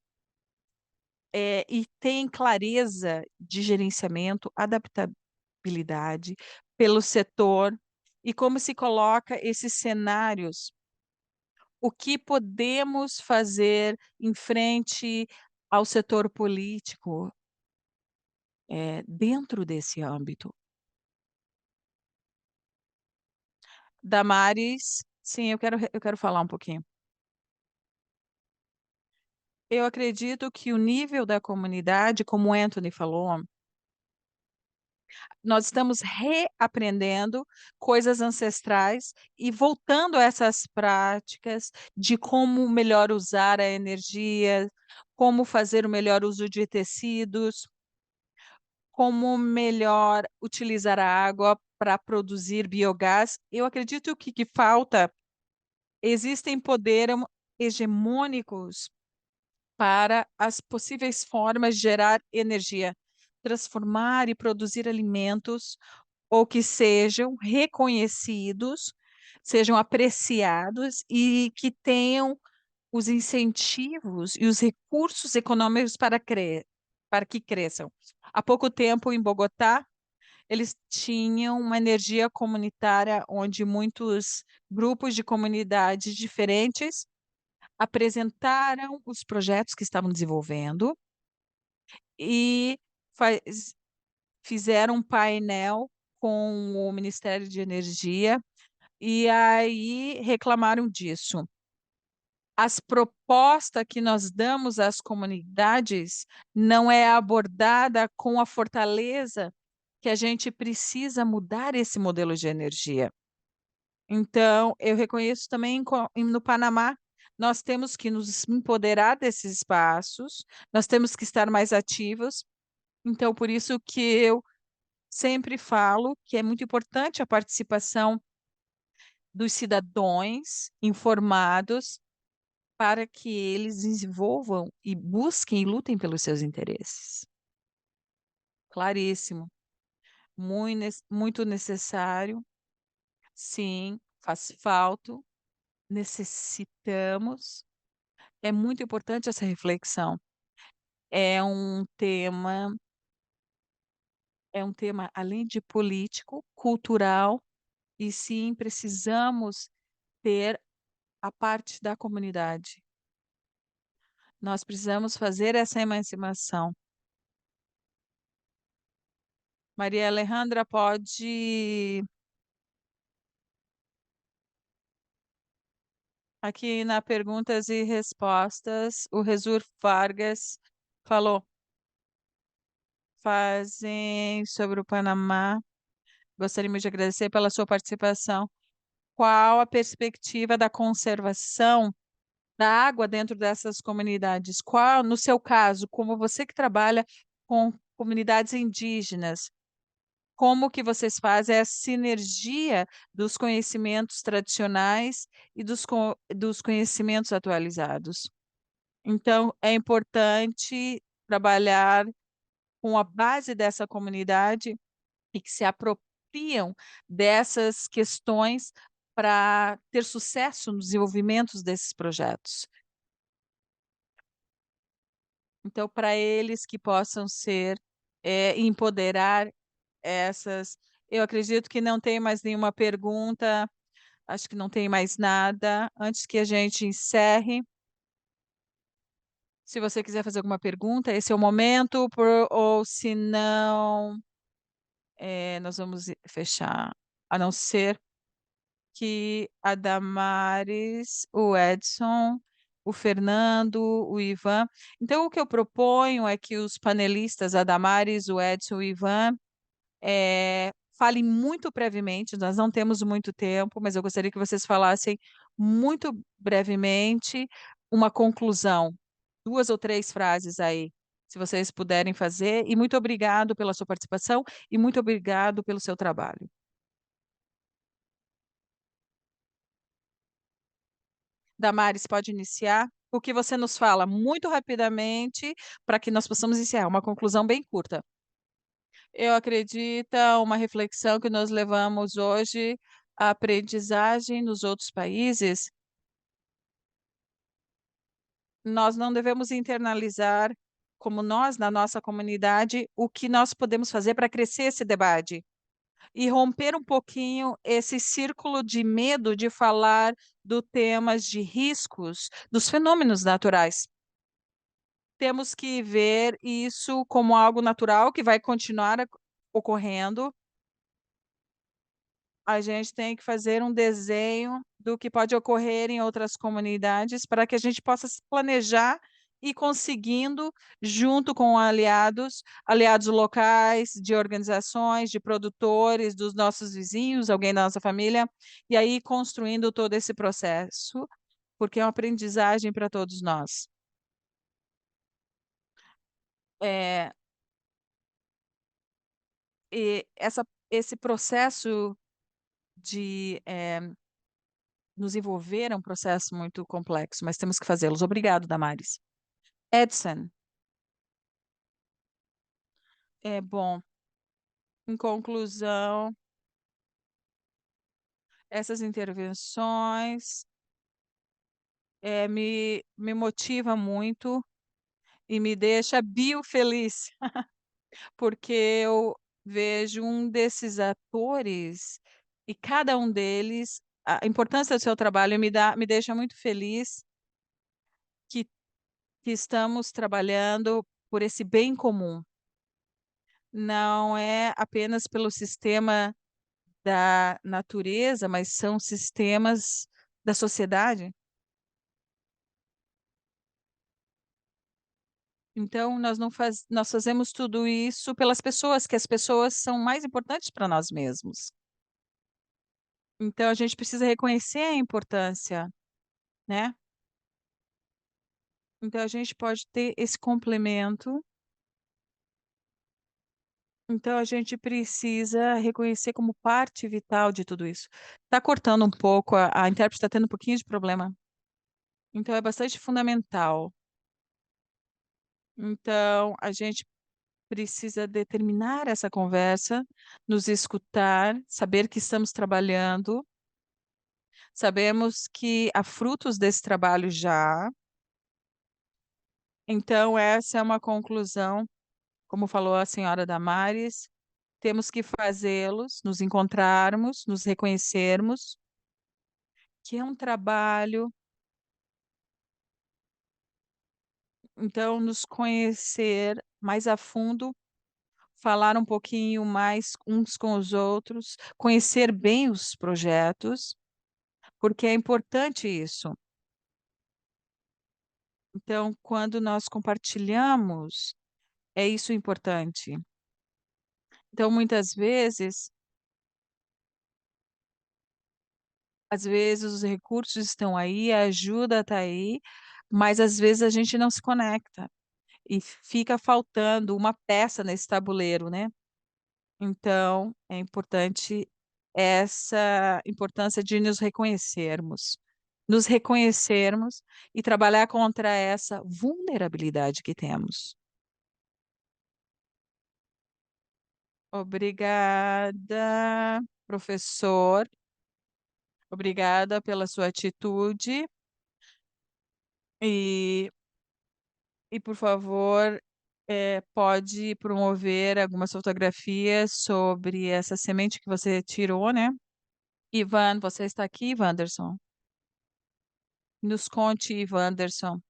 e tem clareza de gerenciamento, adaptabilidade pelo setor e como se coloca esses cenários. O que podemos fazer em frente ao setor político, dentro desse âmbito? Damares, sim, eu quero falar um pouquinho. Eu acredito que o nível da comunidade, como o Anthony falou, nós estamos reaprendendo coisas ancestrais e voltando a essas práticas de como melhor usar a energia, como fazer o melhor uso de tecidos, como melhor utilizar a água para produzir biogás. Eu acredito que falta existem poderes hegemônicos para as possíveis formas de gerar energia, transformar e produzir alimentos ou que sejam reconhecidos, sejam apreciados e que tenham os incentivos e os recursos econômicos para que cresçam. Há pouco tempo, em Bogotá, eles tinham uma energia comunitária onde muitos grupos de comunidades diferentes apresentaram os projetos que estavam desenvolvendo e faz fizeram um painel com o Ministério de Energia, e aí reclamaram disso. As propostas que nós damos às comunidades não é abordada com a fortaleza que a gente precisa mudar esse modelo de energia. Então, eu reconheço também no Panamá, nós temos que nos empoderar desses espaços, nós temos que estar mais ativos. Então, por isso que eu sempre falo que é muito importante a participação dos cidadãos informados para que eles desenvolvam e busquem e lutem pelos seus interesses. Claríssimo. Muito necessário. Sim, faz falta. Necessitamos. É muito importante essa reflexão. É um tema, é um tema além de político, cultural, e sim, precisamos ter a parte da comunidade. Nós precisamos fazer essa emancipação. Maria Alejandra, pode. Aqui na perguntas e respostas, o Resur Vargas falou: fazem sobre o Panamá. Gostaríamos de agradecer pela sua participação. Qual a perspectiva da conservação da água dentro dessas comunidades? Qual, no seu caso, como você que trabalha com comunidades indígenas, como que vocês fazem a sinergia dos conhecimentos tradicionais e dos conhecimentos atualizados? Então, é importante trabalhar com a base dessa comunidade e que se apropriam dessas questões para ter sucesso nos desenvolvimentos desses projetos. Então, para eles que possam ser, empoderar essas. Eu acredito que não tem mais nenhuma pergunta, acho que não tem mais nada. Antes que a gente encerre, se você quiser fazer alguma pergunta, esse é o momento, ou se não, nós vamos fechar, a não ser que a Damares, o Edson, o Fernando, o Ivan. Então, o que eu proponho é que os panelistas, a Damares, o Edson e o Ivan, fale muito brevemente, nós não temos muito tempo, mas eu gostaria que vocês falassem muito brevemente uma conclusão, 2 ou 3 frases aí, se vocês puderem fazer. E muito obrigado pela sua participação e muito obrigado pelo seu trabalho. Damares, pode iniciar. O que você nos fala muito rapidamente para que nós possamos encerrar, uma conclusão bem curta. Eu acredito, uma reflexão que nós levamos hoje, a aprendizagem nos outros países, nós não devemos internalizar, como nós, na nossa comunidade, o que nós podemos fazer para crescer esse debate e romper um pouquinho esse círculo de medo de falar do temas de riscos dos fenômenos naturais. Temos que ver isso como algo natural que vai continuar ocorrendo. A gente tem que fazer um desenho do que pode ocorrer em outras comunidades para que a gente possa se planejar e conseguindo, junto com aliados, aliados locais, de organizações, de produtores, dos nossos vizinhos, alguém da nossa família, e aí construindo todo esse processo, porque é uma aprendizagem para todos nós. É, esse processo de nos envolver é um processo muito complexo, mas temos que fazê-los. Obrigado, Damares. Edson, bom, em conclusão, essas intervenções me motiva muito e me deixa biofeliz, porque eu vejo um desses atores e cada um deles, a importância do seu trabalho me deixa muito feliz que, que estamos trabalhando por esse bem comum. Não é apenas pelo sistema da natureza, mas são sistemas da sociedade. Então, nós fazemos tudo isso pelas pessoas, que as pessoas são mais importantes para nós mesmos. Então, a gente precisa reconhecer a importância, né? Então, a gente pode ter esse complemento. Então, a gente precisa reconhecer como parte vital de tudo isso. Está cortando um pouco, a intérprete está tendo um pouquinho de problema. Então, é bastante fundamental. Então, a gente precisa determinar essa conversa, nos escutar, saber que estamos trabalhando, sabemos que há frutos desse trabalho já. Então, essa é uma conclusão, como falou a senhora Damares, temos que fazê-los, nos encontrarmos, nos reconhecermos, que é um trabalho, então, nos conhecer mais a fundo, falar um pouquinho mais uns com os outros, conhecer bem os projetos, porque é importante isso. Então, quando nós compartilhamos, é isso importante. Então, muitas vezes, às vezes os recursos estão aí, a ajuda está aí, mas às vezes a gente não se conecta e fica faltando uma peça nesse tabuleiro, né? Então, é importante essa importância de nos reconhecermos e trabalhar contra essa vulnerabilidade que temos. Obrigada, professor. Obrigada pela sua atitude. E, por favor, pode promover algumas fotografias sobre essa semente que você tirou, né? Ivan, você está aqui, Wanderson? Nos conte, Wanderson.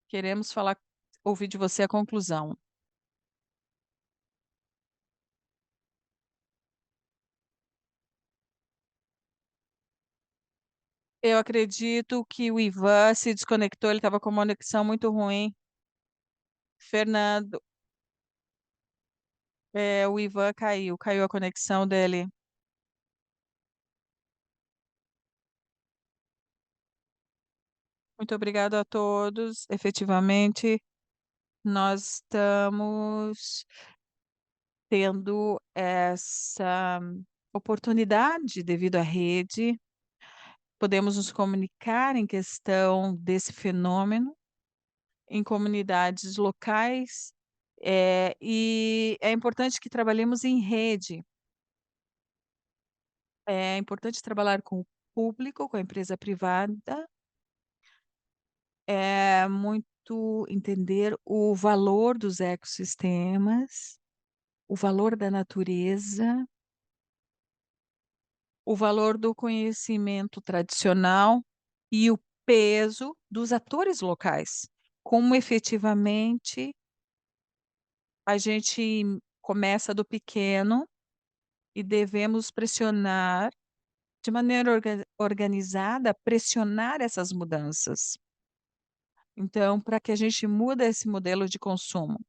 Queremos ouvir de você a conclusão. Eu acredito que o Ivan se desconectou, ele estava com uma conexão muito ruim. Fernando, O Ivan caiu a conexão dele. Muito obrigado a todos. Efetivamente, nós estamos tendo essa oportunidade devido à rede, podemos nos comunicar em questão desse fenômeno em comunidades locais, e é importante que trabalhemos em rede. É importante trabalhar com o público, com a empresa privada, é muito entender o valor dos ecossistemas, o valor da natureza, o valor do conhecimento tradicional e o peso dos atores locais. Como efetivamente a gente começa do pequeno e devemos pressionar de maneira organizada, pressionar essas mudanças. Então, para que a gente mude esse modelo de consumo,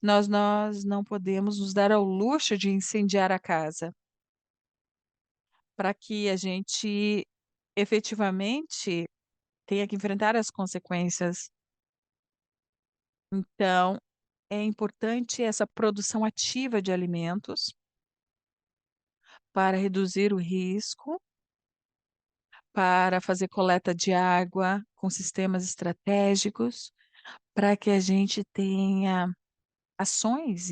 nós não podemos nos dar ao luxo de incendiar a casa, para que a gente efetivamente tenha que enfrentar as consequências. Então, é importante essa produção ativa de alimentos para reduzir o risco, para fazer coleta de água com sistemas estratégicos, para que a gente tenha ações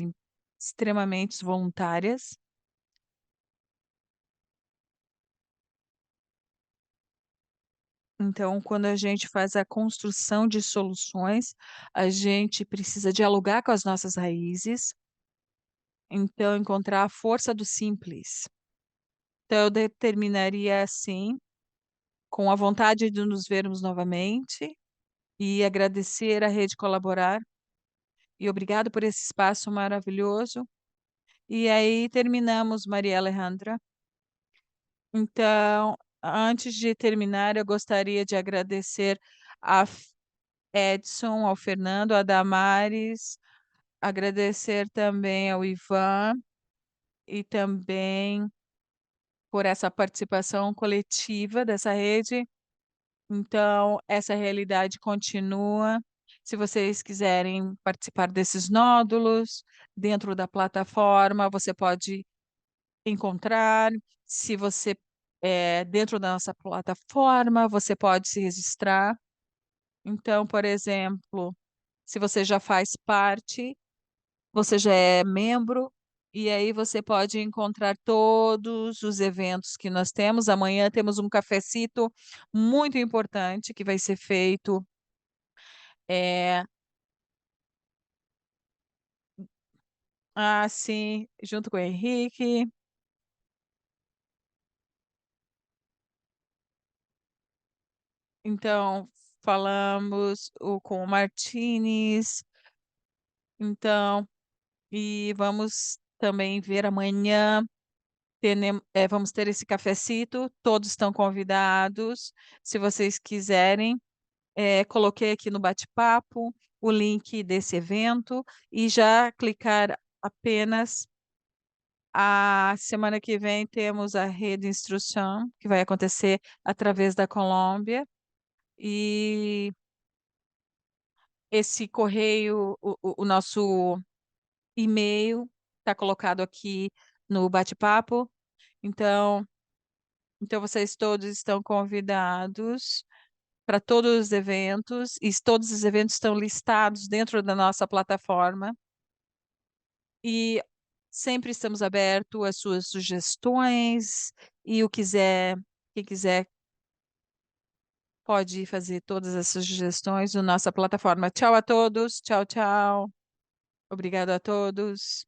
extremamente voluntárias. Então, quando a gente faz a construção de soluções, a gente precisa dialogar com as nossas raízes, então encontrar a força do simples. Então, eu determinaria assim, com a vontade de nos vermos novamente e agradecer a Rede Colaborar e obrigado por esse espaço maravilhoso. E aí terminamos, Maria Alejandra. Então, antes de terminar, eu gostaria de agradecer a Edson, ao Fernando, a Damares, agradecer também ao Ivan e também por essa participação coletiva dessa rede. Então, essa realidade continua. Se vocês quiserem participar desses nódulos dentro da plataforma, você pode encontrar. Se você dentro da nossa plataforma, você pode se registrar. Então, por exemplo, se você já faz parte, você já é membro, e aí você pode encontrar todos os eventos que nós temos. Amanhã temos um cafecito muito importante que vai ser feito. É, sim, junto com o Henrique. Então, falamos com o Martins. Então, e vamos também ver amanhã. Vamos ter esse cafecito, todos estão convidados. Se vocês quiserem, coloquei aqui no bate-papo o link desse evento e já clicar apenas. A semana que vem temos a rede instrução, que vai acontecer através da Colômbia. E esse correio, o nosso e-mail está colocado aqui no bate-papo. Então, vocês todos estão convidados para todos os eventos, e todos os eventos estão listados dentro da nossa plataforma. E sempre estamos abertos às suas sugestões, e quem quiser pode fazer todas essas sugestões na nossa plataforma. Tchau a todos, tchau, tchau. Obrigado a todos.